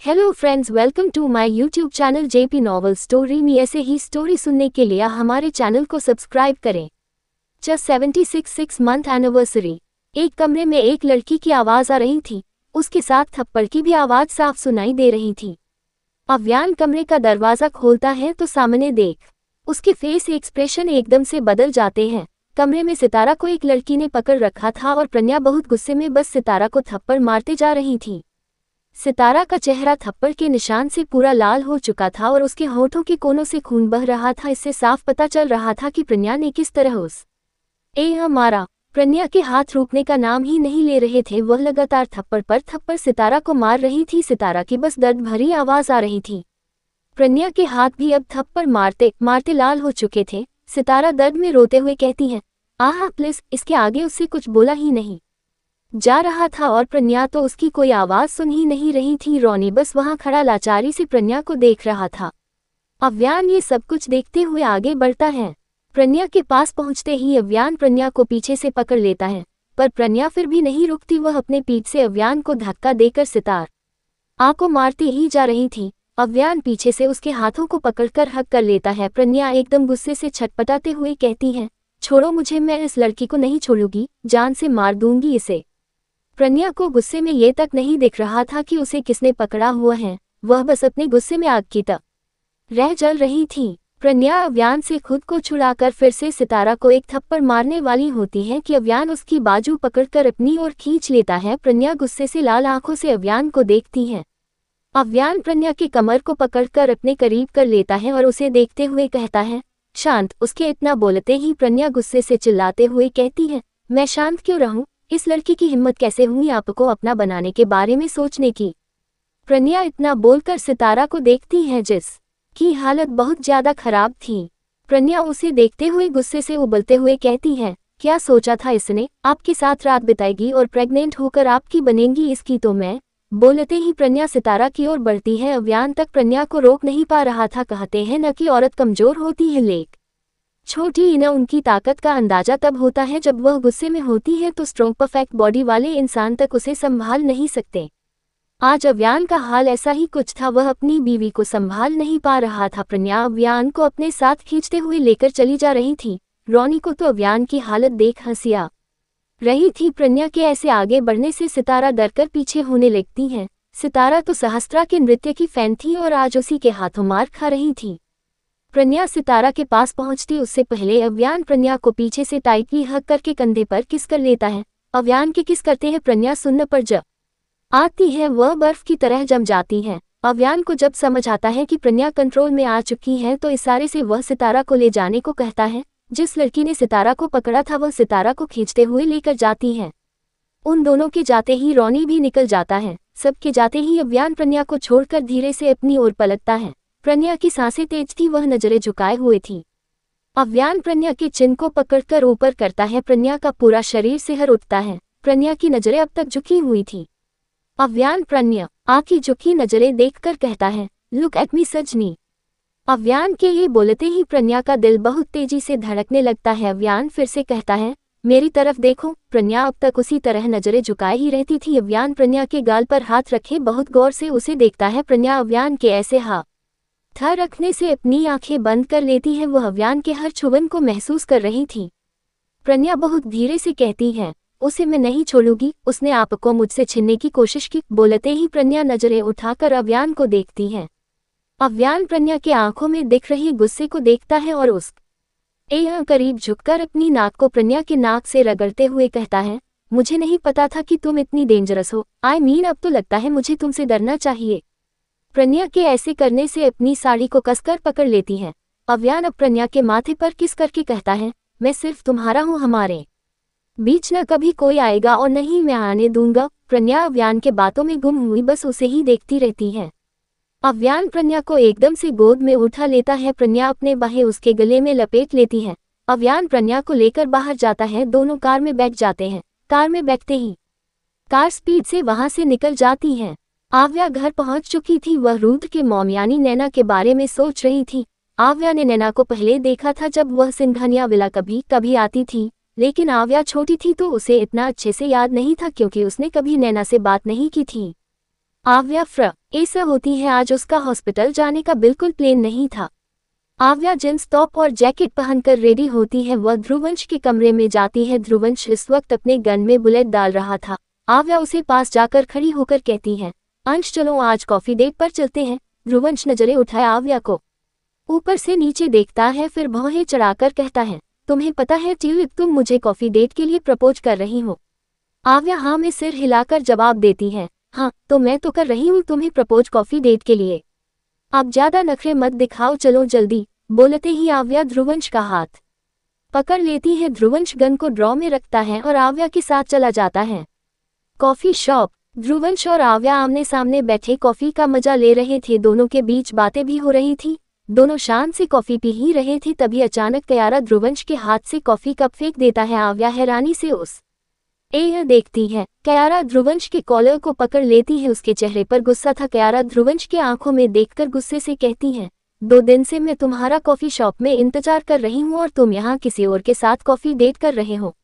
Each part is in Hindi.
Hello friends, welcome to my YouTube channel JP novel story में। ऐसे ही स्टोरी सुनने के लिए हमारे चैनल को सब्सक्राइब करें। Just 76 month anniversary. एक कमरे में एक लड़की की आवाज़ आ रही थी, उसके साथ थप्पड़ की भी आवाज़ साफ सुनाई दे रही थी। अव्यान कमरे का दरवाज़ा खोलता है तो सामने देख उसके फेस एक्सप्रेशन एकदम से बदल जाते हैं। कमरे में सितारा को एक लड़की ने पकड़ रखा था और प्रज्ञा बहुत गुस्से में बस सितारा को थप्पड़ मारते जा रही थी। सितारा का चेहरा थप्पड़ के निशान से पूरा लाल हो चुका था और उसके होठों के कोनों से खून बह रहा था। इससे साफ पता चल रहा था कि प्रज्ञा ने किस तरह मारा। प्रज्ञा के हाथ रुकने का नाम ही नहीं ले रहे थे। वह लगातार थप्पड़ पर थप्पड़ सितारा को मार रही थी। सितारा की बस दर्द भरी आवाज आ रही थी। प्रज्ञा के हाथ भी अब थप्पड़ मारते मारते लाल हो चुके थे। सितारा दर्द में रोते हुए कहती है, आहा प्लीज। इसके आगे उससे कुछ बोला ही नहीं जा रहा था और प्रज्ञा तो उसकी कोई आवाज सुन ही नहीं रही थी। रोनी बस वहां खड़ा लाचारी से प्रज्ञा को देख रहा था। अव्यान ये सब कुछ देखते हुए आगे बढ़ता है। प्रज्ञा के पास पहुंचते ही अव्यान प्रज्ञा को पीछे से पकड़ लेता है, पर प्रज्ञा फिर भी नहीं रुकती। वह अपने पीठ से अव्यान को धक्का देकर सितारा को मारती ही जा रही थी। अव्यान पीछे से उसके हाथों को पकड़कर हक कर लेता है। प्रज्ञा एकदम गुस्से से छटपटाते हुए कहती है, छोड़ो मुझे, मैं इस लड़की को नहीं छोड़ूंगी, जान से मार दूंगी इसे। प्रज्ञा को गुस्से में ये तक नहीं दिख रहा था कि उसे किसने पकड़ा हुआ है। वह बस अपने गुस्से में आग की तरह जल रही थी। प्रज्ञा अव्यान से खुद को छुड़ाकर फिर से सितारा को एक थप्पड़ मारने वाली होती है कि अव्यान उसकी बाजू पकड़कर अपनी ओर खींच लेता है। प्रज्ञा गुस्से से लाल आंखों से अव्यान को देखती है। अव्यान प्रज्ञा की कमर को पकड़कर अपने करीब कर लेता है और उसे देखते हुए कहता है, शांत। उसके इतना बोलते ही प्रज्ञा गुस्से से चिल्लाते हुए कहती है, मैं शांत क्यों रहूं? इस लड़की की हिम्मत कैसे हुई आपको अपना बनाने के बारे में सोचने की? प्रज्ञा इतना बोलकर सितारा को देखती है जिसकी हालत बहुत ज्यादा खराब थी। प्रज्ञा उसे देखते हुए गुस्से से उबलते हुए कहती है, क्या सोचा था इसने? आपके साथ रात बिताएगी और प्रेग्नेंट होकर आपकी बनेंगी इसकी तो मैं। बोलते ही प्रज्ञा सितारा की ओर बढ़ती है। अव्यान तक प्रज्ञा को रोक नहीं पा रहा था। कहते हैं न कि औरत कमजोर होती है लेकिन छोटी न उनकी ताकत का अंदाजा तब होता है जब वह गुस्से में होती है तो स्ट्रॉन्ग परफेक्ट बॉडी वाले इंसान तक उसे संभाल नहीं सकते। आज अव्यान का हाल ऐसा ही कुछ था। वह अपनी बीवी को संभाल नहीं पा रहा था। प्रज्ञा अव्यान को अपने साथ खींचते हुए लेकर चली जा रही थी। रोनी को तो अव्यान की हालत देख हंसी आ रही थी। प्रज्ञा के ऐसे आगे बढ़ने से सितारा डरकर पीछे होने लगती है। सितारा तो सहस्त्रा के नृत्य की फैन थी और आज उसी के हाथों मार खा रही थी। प्रज्ञा सितारा के पास पहुंचती उससे पहले अव्यान प्रज्ञा को पीछे से टाइटली हग करके कंधे पर किस कर लेता है। अव्यान के किस करते हैं प्रज्ञा सुनने पर जब आती है वह बर्फ की तरह जम जाती है। अव्यान को जब समझ आता है कि प्रज्ञा कंट्रोल में आ चुकी है तो इशारे से वह सितारा को ले जाने को कहता है। जिस लड़की ने सितारा को पकड़ा था वह सितारा को खींचते हुए लेकर जाती है। उन दोनों के जाते ही रोनी भी निकल जाता है। सबके जाते ही अव्यान प्रज्ञा को छोड़कर धीरे से अपनी ओर पलटता है। प्रज्ञा की सांसें तेज थी, वह नजरें झुकाए हुए थी। अव्यान प्रज्ञा के चिन्ह को पकड़कर ऊपर करता है। प्रज्ञा का पूरा शरीर सिहर उठता है। प्रज्ञा की नजरें अब तक झुकी हुई थी। अव्यान प्रज्ञा आंखें झुकी नजरें देखकर कहता है, लुक एट मी सजनी। अव्यान के ये बोलते ही प्रज्ञा का दिल बहुत तेजी से धड़कने लगता है। अव्यान फिर से कहता है, मेरी तरफ देखो। प्रज्ञा अब तक उसी तरह नजरें झुकाए ही रहती थी। अव्यान प्रज्ञा के गाल पर हाथ रखे बहुत गौर से उसे देखता है। प्रज्ञा अव्यान के ऐसे हाथ रखने से अपनी आंखें बंद कर लेती है। वह अव्यान के हर छुवन को महसूस कर रही थी। प्रज्ञा बहुत धीरे से कहती है, उसे मैं नहीं छोड़ूंगी, उसने आपको मुझसे छीनने की कोशिश की। बोलते ही प्रज्ञा नजरें उठाकर अव्यान को देखती है। अव्यान प्रज्ञा के आंखों में दिख रही गुस्से को देखता है और उसके करीब झुककर अपनी नाक को प्रज्ञा के नाक से रगड़ते हुए कहता है, मुझे नहीं पता था कि तुम इतनी डेंजरस हो। अब तो लगता है मुझे तुमसे डरना चाहिए। प्रज्ञा के ऐसे करने से अपनी साड़ी को कसकर पकड़ लेती है। अव्यान अब प्रज्ञा के माथे पर किस करके कहता है, मैं सिर्फ तुम्हारा हूँ, हमारे बीच न कभी कोई आएगा और नहीं मैं आने दूंगा। प्रज्ञा अव्यान के बातों में गुम हुई बस उसे ही देखती रहती है। अव्यान प्रज्ञा को एकदम से गोद में उठा लेता है। प्रज्ञा अपने बाहें उसके गले में लपेट लेती है। अव्यान प्रज्ञा को लेकर बाहर जाता है। दोनों कार में बैठ जाते हैं। कार में बैठते ही कार स्पीड से वहां से निकल जाती है। आव्या घर पहुंच चुकी थी। वह रुद्र के मॉम यानी नैना के बारे में सोच रही थी। आव्या ने नैना को पहले देखा था जब वह सिंघानिया विला कभी कभी आती थी, लेकिन आव्या छोटी थी तो उसे इतना अच्छे से याद नहीं था क्योंकि उसने कभी नैना से बात नहीं की थी। आव्या ऐसा होती है आज उसका हॉस्पिटल जाने का बिल्कुल प्लान नहीं था। आव्या जींस टॉप और जैकेट पहनकर रेडी होती है। वह ध्रुवंश के कमरे में जाती है। ध्रुवंश इस वक्त अपने गन में बुलेट डाल रहा था। आव्या उसे पास जाकर खड़ी होकर कहती है, अंश चलो आज कॉफी डेट पर चलते हैं। ध्रुवंश नजरें उठाए आव्या को ऊपर से नीचे देखता है, फिर भौहें चढ़ाकर कहता है, तुम्हें पता है ट्यूलिप, तुम मुझे कॉफी डेट के लिए प्रपोज कर रही हो। आव्या हाँ में सिर हिलाकर जवाब देती है, हाँ तो मैं तो कर रही हूँ तुम्हें प्रपोज कॉफी डेट के लिए। अब ज्यादा नखरे मत दिखाओ, चलो जल्दी। बोलते ही आव्या ध्रुवंश का हाथ पकड़ लेती है। ध्रुवंश गन को ड्रॉ में रखता है और आव्या के साथ चला जाता है कॉफी शॉप। ध्रुवंश और आव्या आमने सामने बैठे कॉफी का मजा ले रहे थे। दोनों के बीच बातें भी हो रही थी। दोनों शान से कॉफी पी ही रहे थे। तभी अचानक कयारा ध्रुवंश के हाथ से कॉफी कप फेंक देता है। आव्या हैरानी से उस यह देखती है। कयारा ध्रुवंश के कॉलर को पकड़ लेती है। उसके चेहरे पर गुस्सा था। कयारा ध्रुवंश के आंखों में देखकर गुस्से से कहती है, 2 दिन से मैं तुम्हारा कॉफी शॉप में इंतजार कर रही हूँ और तुम यहाँ किसी और के साथ कॉफी डेट कर रहे हो।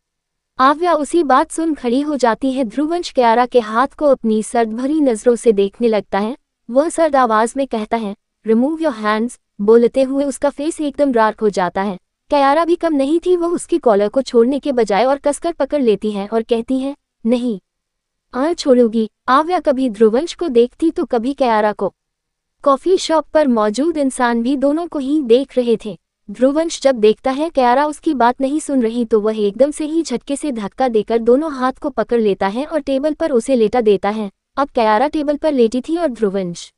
आव्या उसी बात सुन खड़ी हो जाती है। ध्रुवंश कयारा के हाथ को अपनी सर्द भरी नजरों से देखने लगता है। वह सर्द आवाज में कहता है, रिमूव योर हैंड्स। बोलते हुए उसका फेस एकदम डार्क हो जाता है। कयारा भी कम नहीं थी। वह उसकी कॉलर को छोड़ने के बजाय और कसकर पकड़ लेती है और कहती है, नहीं छोड़ूंगी। आव्या कभी ध्रुवंश को देखती तो कभी कयारा को। कॉफी शॉप पर मौजूद इंसान भी दोनों को ही देख रहे थे। ध्रुवंश जब देखता है कयारा उसकी बात नहीं सुन रही तो वह एकदम से ही झटके से धक्का देकर दोनों हाथ को पकड़ लेता है और टेबल पर उसे लेटा देता है। अब कयारा टेबल पर लेटी थी और ध्रुवंश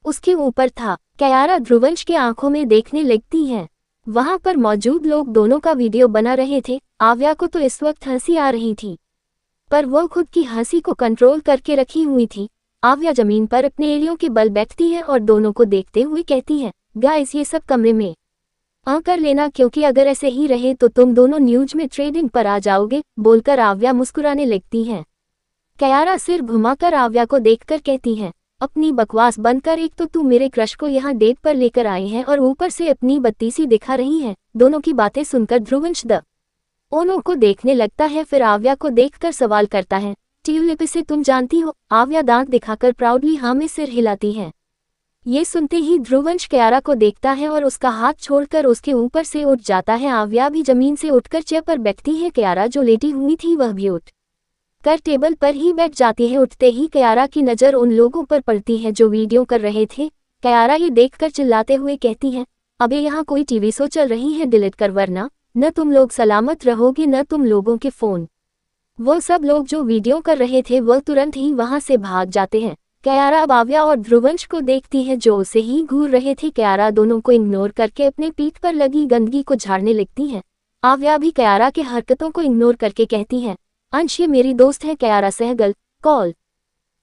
उसके ऊपर था। कयारा ध्रुवंश के आंखों में देखने लगती है। वहां पर मौजूद लोग दोनों का वीडियो बना रहे थे। आव्या को तो इस वक्त हंसी आ रही थी, पर वह खुद की हंसी को कंट्रोल करके रखी हुई थी। आव्या जमीन पर अपने एड़ियों के बल बैठती है और दोनों को देखते हुए कहती है, गाइस ये सब कमरे में कर लेना, क्योंकि अगर ऐसे ही रहे तो तुम दोनों न्यूज में ट्रेडिंग पर आ जाओगे। बोलकर आव्या मुस्कुराने लगती है। कयारा सिर घुमाकर आव्या को देखकर कहती है, अपनी बकवास बंद कर। एक तो तू मेरे क्रश को यहाँ डेट पर लेकर आई है और ऊपर से अपनी बत्तीसी दिखा रही है। दोनों की बातें सुनकर ध्रुवंश दोनों को देखने लगता है। फिर आव्या को देखकर सवाल करता है, ट्यूलिप से तुम जानती हो? आव्या दांत दिखाकर प्राउडली हाँ में सिर हिलाती है। ये सुनते ही ध्रुवंश कयारा को देखता है और उसका हाथ छोड़कर उसके ऊपर से उठ जाता है। आव्या भी जमीन से उठकर चेयर पर बैठती है। कयारा जो लेटी हुई थी वह भी उठ कर टेबल पर ही बैठ जाती है। उठते ही कयारा की नज़र उन लोगों पर पड़ती है जो वीडियो कर रहे थे। कयारा ये देखकर चिल्लाते हुए कहती है, अबे यहाँ कोई टीवी शो चल रही है, डिलीट कर वरना न तुम लोग सलामत रहोगे न तुम लोगों के फ़ोन। वो सब लोग जो वीडियो कर रहे थे वह तुरंत ही वहां से भाग जाते हैं। कयारा अब आव्या और ध्रुवंश को देखती है जो उसे ही घूर रहे थे। कयारा दोनों को इग्नोर करके अपने पीठ पर लगी गंदगी को झाड़ने लगती है। आव्या भी कयारा के हरकतों को इग्नोर करके कहती है, अंश ये मेरी दोस्त है कयारा सहगल, कॉल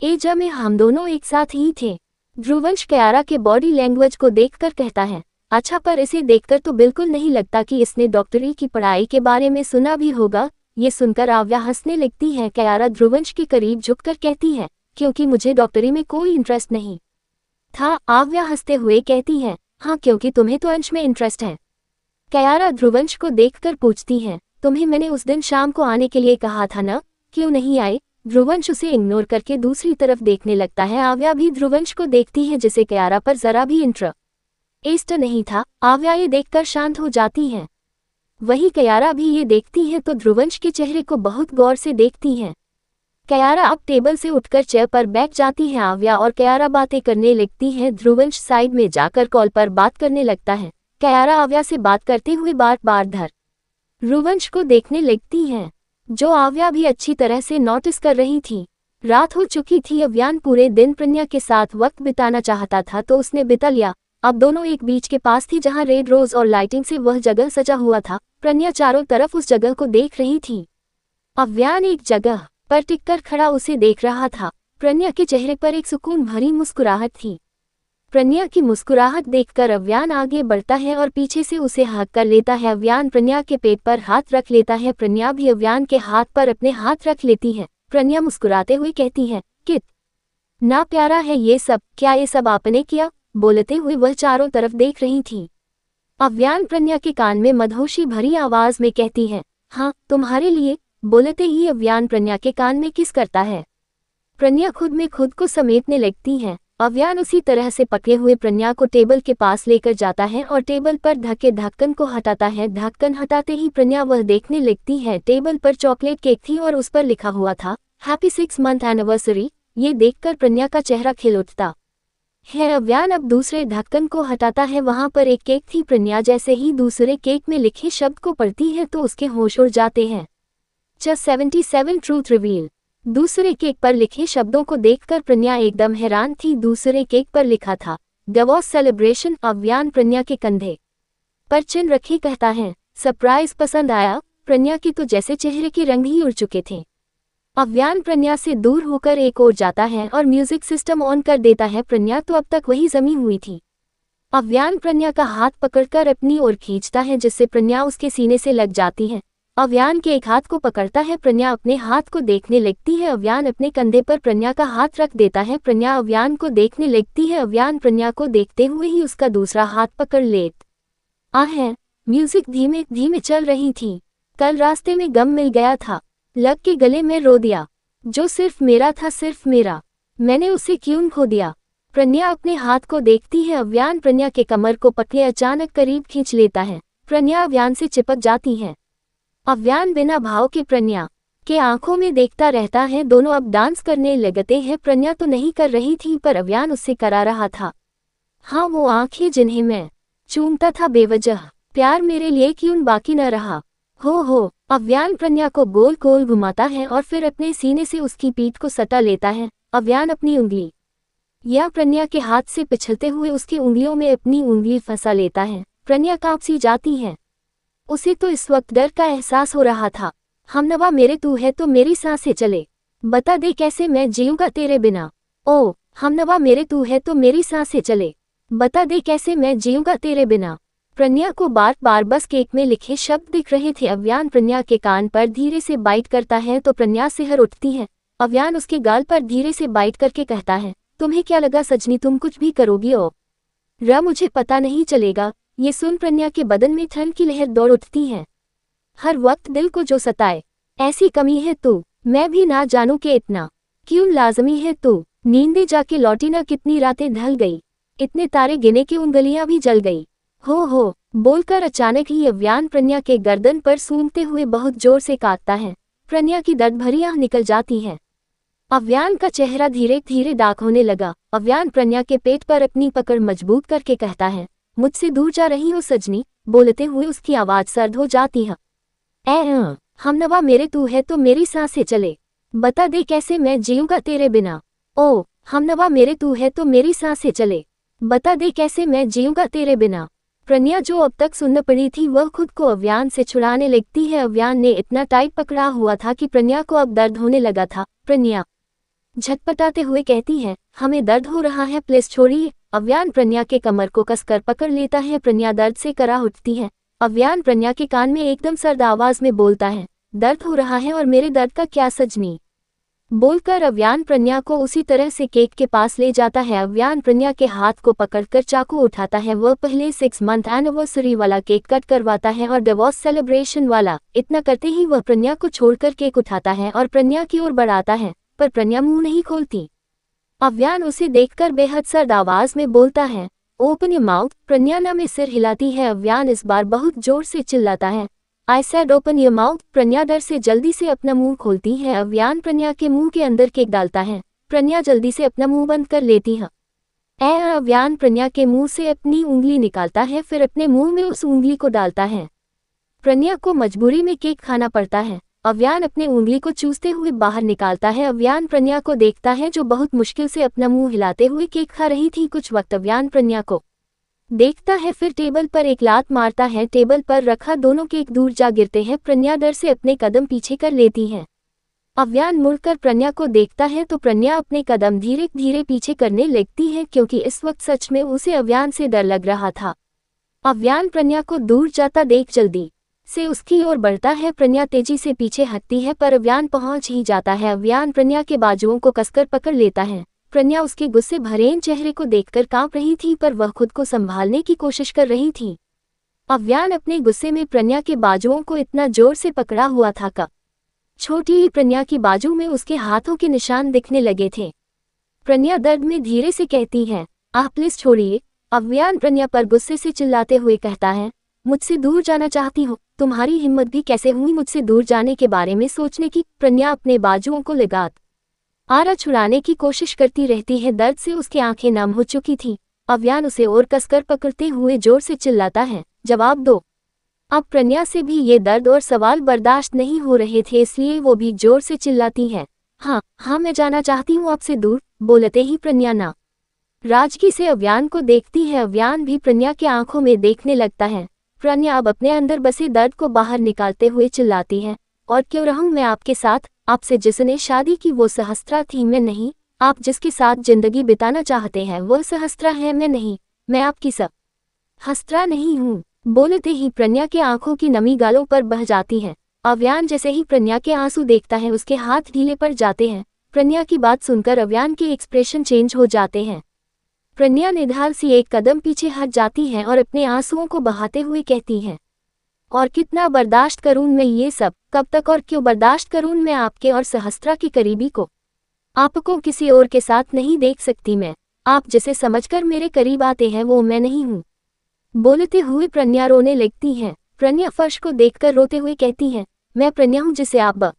एजा में हम दोनों एक साथ ही थे। ध्रुवंश कयारा के बॉडी लैंग्वेज को देखकर कहता है, अच्छा पर इसे देखकर तो बिल्कुल नहीं लगता कि इसने डॉक्टरी की पढ़ाई के बारे में सुना भी होगा। ये सुनकर आव्या हंसने लगती है। कयारा ध्रुवंश के करीब झुककर कहती है, क्योंकि मुझे डॉक्टरी में कोई इंटरेस्ट नहीं था। आव्या हंसते हुए कहती है, हाँ क्योंकि तुम्हें तो अंश में इंटरेस्ट है। कयारा ध्रुवंश को देखकर पूछती है, तुम्हें मैंने उस दिन शाम को आने के लिए कहा था ना, क्यों नहीं आए? ध्रुवंश उसे इग्नोर करके दूसरी तरफ देखने लगता है। आव्या भी ध्रुवंश को देखती है जिसे कयारा पर जरा भी इंटरेस्ट नहीं था। आव्या ये देखकर शांत हो जाती है। वही कयारा भी ये देखती है तो ध्रुवंश के चेहरे को बहुत गौर से देखती है। कयारा अब टेबल से उठकर चेयर पर बैठ जाती है। आव्या और कयारा बातें करने लगती हैं। ध्रुवंश साइड में जाकर कॉल पर बात करने लगता है। कयारा आव्या से बात करते हुए बार बार ध्रुवंश को देखने लगती है, जो आव्या भी अच्छी तरह से नोटिस कर रही थी। रात हो चुकी थी। अव्यान पूरे दिन प्रन्या के साथ वक्त बिताना चाहता था तो उसने बिता लिया। अब दोनों एक बीच के पास थी जहां रेड रोज और लाइटिंग से वह जगह सजा हुआ था। प्रन्या चारों तरफ उस जगह को देख रही थी। अव्यान एक जगह पर टिककर खड़ा उसे देख रहा था। प्रन्या के चेहरे पर एक सुकून भरी मुस्कुराहट थी। प्रन्या की मुस्कुराहट देखकर अव्यान आगे बढ़ता है और पीछे से उसे हक कर लेता है। अव्यान प्रन्या के पेट पर हाथ रख लेता है। प्रन्या भी अव्यान के हाथ पर अपने हाथ रख लेती है। प्रन्या मुस्कुराते हुए कहती है, कित ना प्यारा है ये सब, क्या ये सब आपने किया? बोलते हुए वह चारों तरफ देख रही थी। अव्यान प्रन्या के कान में मदहोशी भरी आवाज में कहती है, हाँ तुम्हारे लिए। बोलते ही अव्यान प्रन्या के कान में किस करता है। प्रन्या खुद में खुद को समेटने लगती है। अव्यान उसी तरह से पकड़े हुए प्रज्ञा को टेबल के पास लेकर जाता है और टेबल पर ढके ढक्कन को हटाता है। ढक्कन हटाते ही प्रज्ञा वह देखने लगती है। टेबल पर चॉकलेट केक थी और उस पर लिखा हुआ था हैप्पी 6 मंथ एनिवर्सरी। ये देखकर प्रज्ञा का चेहरा खिल उठता है। अव्यान अब दूसरे ढक्कन को हटाता है। वहां पर एक केक थी। प्रज्ञा जैसे ही दूसरे केक में लिखे शब्द को पढ़ती है तो उसके होश उड़ जाते हैं। Just 77 truth reveal. दूसरे केक पर लिखे शब्दों को देखकर प्रज्ञा एकदम हैरान थी। दूसरे केक पर लिखा था डिवोर्स सेलिब्रेशन। अव्यान प्रज्ञा के कंधे पर चिन रखे कहता है सरप्राइज पसंद आया। प्रज्ञा की तो जैसे चेहरे के रंग ही उड़ चुके थे। अव्यान प्रज्ञा से दूर होकर एक ओर जाता है और म्यूजिक सिस्टम ऑन कर देता है। प्रज्ञा तो अब तक वही जमी हुई थी। अव्यान प्रज्ञा का हाथ पकड़कर अपनी ओर खींचता है जिससे प्रज्ञा उसके सीने से लग जाती है। अव्यान के एक हाथ को पकड़ता है। प्रज्ञा अपने हाथ को देखने लगती है। अव्यान अपने कंधे पर प्रज्ञा का हाथ रख देता है। प्रज्ञा अव्यान को देखने लगती है। अव्यान प्रज्ञा को देखते हुए ही उसका दूसरा हाथ पकड़ लेता है। म्यूजिक धीमे धीमे चल रही थी। कल रास्ते में गम मिल गया था। लग के गले में रो दिया। जो सिर्फ मेरा था, सिर्फ मेरा। मैंने उसे क्यों खो दिया। प्रज्ञा अपने हाथ को देखती है। अव्यान प्रज्ञा के कमर को पकड़े अचानक करीब खींच लेता है। प्रज्ञा अव्यान से चिपक जाती है। अव्यान बिना भाव के प्रज्ञा के आंखों में देखता रहता है। दोनों अब डांस करने लगते हैं। प्रज्ञा तो नहीं कर रही थी पर अव्यान उससे करा रहा था। हाँ, वो आंखें जिन्हें मैं चूमता था बेवजह। प्यार मेरे लिए क्यों बाकी न रहा। हो। अव्यान प्रज्ञा को गोल गोल घुमाता है और फिर अपने सीने से उसकी पीठ को सटा लेता है। अव्यान अपनी उंगली या प्रज्ञा के हाथ से पिछलते हुए उसकी उंगलियों में अपनी उंगली फंसा लेता है। प्रज्ञा कांप सी जाती है। उसे तो इस वक्त डर का एहसास हो रहा था। हमनवा मेरे तू है तो मेरी सांसें चले। बता दे कैसे मैं जीऊंगा तेरे बिना। ओ हमनवा मेरे तू है तो मेरी सांसें चले। बता दे कैसे मैं जीऊंगा तेरे बिना। प्रज्ञा को बार बार बस केक में लिखे शब्द दिख रहे थे। अव्यान प्रज्ञा के कान पर धीरे से बाइट करता है तो प्रज्ञा सिहर उठती है। अव्यान उसके गाल पर धीरे से बाइट करके कहता है तुम्हें क्या लगा सजनी, तुम कुछ भी करोगी मुझे पता नहीं चलेगा। ये सुन प्रज्ञा के बदन में ठंड की लहर दौड़ उठती है। हर वक्त दिल को जो सताए ऐसी कमी है तू। मैं भी ना जानूं कि इतना क्यों लाजमी है तू। नींदे जाके लौटी ना, कितनी रातें ढल गई। इतने तारे गिने की उंगलियां भी जल गई। हो बोलकर अचानक ही अव्यान प्रज्ञा के गर्दन पर सूंघते हुए बहुत जोर से काटता है। प्रज्ञा की दर्द भरी आंख निकल जाती है। अव्यान का चेहरा धीरे धीरे डार्क होने लगा। अव्यान प्रज्ञा के पेट पर अपनी पकड़ मजबूत करके कहता है मुझसे दूर जा रही हो सजनी। बोलते हुए उसकी आवाज सर्द हो जाती है। हमनवा मेरे तू है तो मेरी सांसें चले। बता दे कैसे मैं जीऊंगा तेरे बिना। ओ हमनवा मेरे तू है तो मेरी सांसें चले। बता दे कैसे मैं जीऊंगा तेरे बिना। प्रज्ञा जो अब तक सुन्न पड़ी थी वह खुद को अव्यान से छुड़ाने लगती है। अव्यान ने इतना टाइट पकड़ा हुआ था कि प्रज्ञा को अब दर्द होने लगा था। प्रज्ञा झटपटाते हुए कहती है हमें दर्द हो रहा है, प्लीज छोड़िए। अव्यान प्रज्ञा के कमर को कसकर पकड़ लेता है। प्रज्ञा दर्द से करा उठती है। अव्यान प्रज्ञा के कान में एकदम सर्द आवाज में बोलता है दर्द हो रहा है और मेरे दर्द का क्या सजनी। बोलकर अव्यान प्रज्ञा को उसी तरह से केक के पास ले जाता है। अव्यान प्रज्ञा के हाथ को पकड़कर चाकू उठाता है। वह पहले 6 मंथ एनिवर्सरी वाला केक कट करवाता है और डिवोर्स सेलिब्रेशन वाला। इतना करते ही वह प्रज्ञा को छोड़कर केक उठाता है और प्रज्ञा की ओर बढ़ाता है पर प्रज्ञा मुंह नहीं खोलती। अव्यान उसे देखकर बेहद सर्द आवाज में बोलता है ओपन योर माउथ। प्रज्ञा ना में सिर हिलाती है। अव्यान इस बार बहुत जोर से चिल्लाता है I said open your mouth. Pragya डर से जल्दी से अपना मुंह खोलती है। अव्यान प्रज्ञा के मुंह के अंदर केक डालता है। प्रज्ञा जल्दी से अपना मुंह बंद कर लेती है। अव्यान प्रज्ञा के मुंह से अपनी उंगली निकालता है फिर अपने मुंह में उस उंगली को डालता है। प्रज्ञा को मजबूरी में केक खाना पड़ता है। अव्यान अपने उंगली को चूसते हुए बाहर निकालता है। अव्यान प्रज्ञा को देखता है जो बहुत मुश्किल से अपना मुंह हिलाते हुए केक खा रही थी। कुछ वक्त अव्यान प्रज्ञा को देखता है फिर टेबल पर एक लात मारता है। टेबल पर रखा दोनों केक दूर जा गिरते हैं। प्रज्ञा डर से अपने कदम पीछे कर लेती है। अव्यान मुड़कर प्रज्ञा को देखता है तो प्रज्ञा अपने कदम धीरे धीरे पीछे करने लगती है क्योंकि इस वक्त सच में उसे अव्यान से डर लग रहा था। अव्यान प्रज्ञा को दूर जाता देख जल्दी से उसकी ओर बढ़ता है। प्रज्ञा तेजी से पीछे हटती है पर अव्यान पहुंच ही जाता है। अव्यान प्रज्ञा के बाजुओं को कसकर पकड़ लेता है। प्रज्ञा उसके गुस्से भरे चेहरे को देखकर कांप रही थी पर वह खुद को संभालने की कोशिश कर रही थी। अव्यान अपने गुस्से में प्रज्ञा के बाजुओं को इतना जोर से पकड़ा हुआ था कि छोटी ही प्रज्ञा की बाजू में उसके हाथों के निशान दिखने लगे थे। प्रन्या दर्द में धीरे से कहती है, आह प्लीज छोड़िए। अव्यान प्रन्या पर गुस्से से चिल्लाते हुए कहता है, मुझसे दूर जाना चाहती हो? तुम्हारी हिम्मत भी कैसे हुई मुझसे दूर जाने के बारे में सोचने की? प्रन्या अपने बाजुओं को लगात आरा छुड़ाने की कोशिश करती रहती है। दर्द से उसकी आंखें नम हो चुकी थीं। अव्यान उसे और कसकर पकड़ते हुए जोर से चिल्लाता है, जवाब दो। अब प्रन्या से भी ये दर्द और सवाल बर्दाश्त नहीं हो रहे थे, इसलिए वो भी जोर से चिल्लाती है, हाँ मैं जाना चाहती हूँ आपसे दूर। बोलते ही प्रन्या ना राजगी से अव्यान को देखती है। अव्यान भी प्रन्या के आंखों में देखने लगता है। प्रन्या अब अपने अंदर बसे दर्द को बाहर निकालते हुए चिल्लाती है, और क्यों रहूं मैं आपके साथ? आपसे जिसने शादी की वो सहस्त्रा थी, मैं नहीं। आप जिसके साथ जिंदगी बिताना चाहते हैं वो सहस्त्रा है, मैं नहीं। मैं आपकी सहस्त्रा नहीं हूँ। बोलते ही प्रन्या के आंखों की नमी गालों पर बह जाती है। अव्यान जैसे ही प्रन्या के आंसू देखता है उसके हाथ ढीले पड़ जाते हैं। प्रन्या की बात सुनकर अव्यान के एक्सप्रेशन चेंज हो जाते हैं। प्रन्या निढाल सी एक कदम पीछे हट जाती है और अपने आंसुओं को बहाते हुए कहती है, और कितना बर्दाश्त करूं मैं ये सब? कब तक और क्यों बर्दाश्त करूं मैं आपके और सहस्त्रा की करीबी को? आपको किसी और के साथ नहीं देख सकती मैं। आप जिसे समझकर मेरे करीब आते हैं वो मैं नहीं हूँ। बोलते हुए प्रन्या रोने लगती है। प्रन्या फर्श को देखकर रोते हुए कहती है, मैं प्रन्या हूँ जिसे आप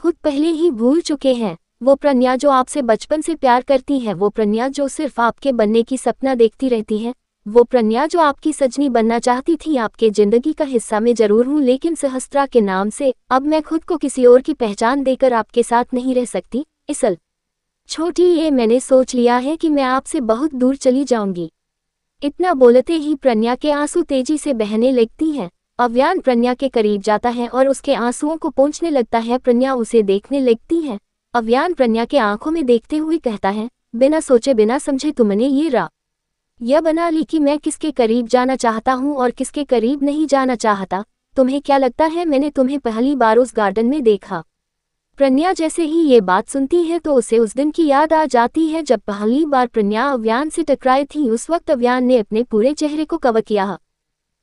खुद पहले ही भूल चुके हैं। वो प्रन्या जो आपसे बचपन से प्यार करती है, वो प्रन्या जो सिर्फ आपके बनने की सपना देखती रहती है, वो प्रन्या जो आपकी सजनी बनना चाहती थी। आपके जिंदगी का हिस्सा मैं जरूर हूँ, लेकिन सहस्त्रा के नाम से अब मैं खुद को किसी और की पहचान देकर आपके साथ नहीं रह सकती। इसल छोटी ये मैंने सोच लिया है कि मैं आपसे बहुत दूर चली जाऊंगी। इतना बोलते ही प्रन्या के आंसू तेजी से बहने लगती हैं। अव्यान प्रन्या के करीब जाता है और उसके आंसुओं को पोंछने लगता है। प्रन्या उसे देखने लगती है। अव्यान प्रन्या के आंखों में देखते हुए कहता है, बिना सोचे बिना समझे तुमने ये यह बना ली कि मैं किसके करीब जाना चाहता हूँ और किसके करीब नहीं जाना चाहता। तुम्हें क्या लगता है मैंने तुम्हें पहली बार उस गार्डन में देखा? प्रन्या जैसे ही ये बात सुनती है तो उसे उस दिन की याद आ जाती है जब पहली बार प्रन्या अव्यान से टकराई थी। उस वक्त अव्यान ने अपने पूरे चेहरे को कवर किया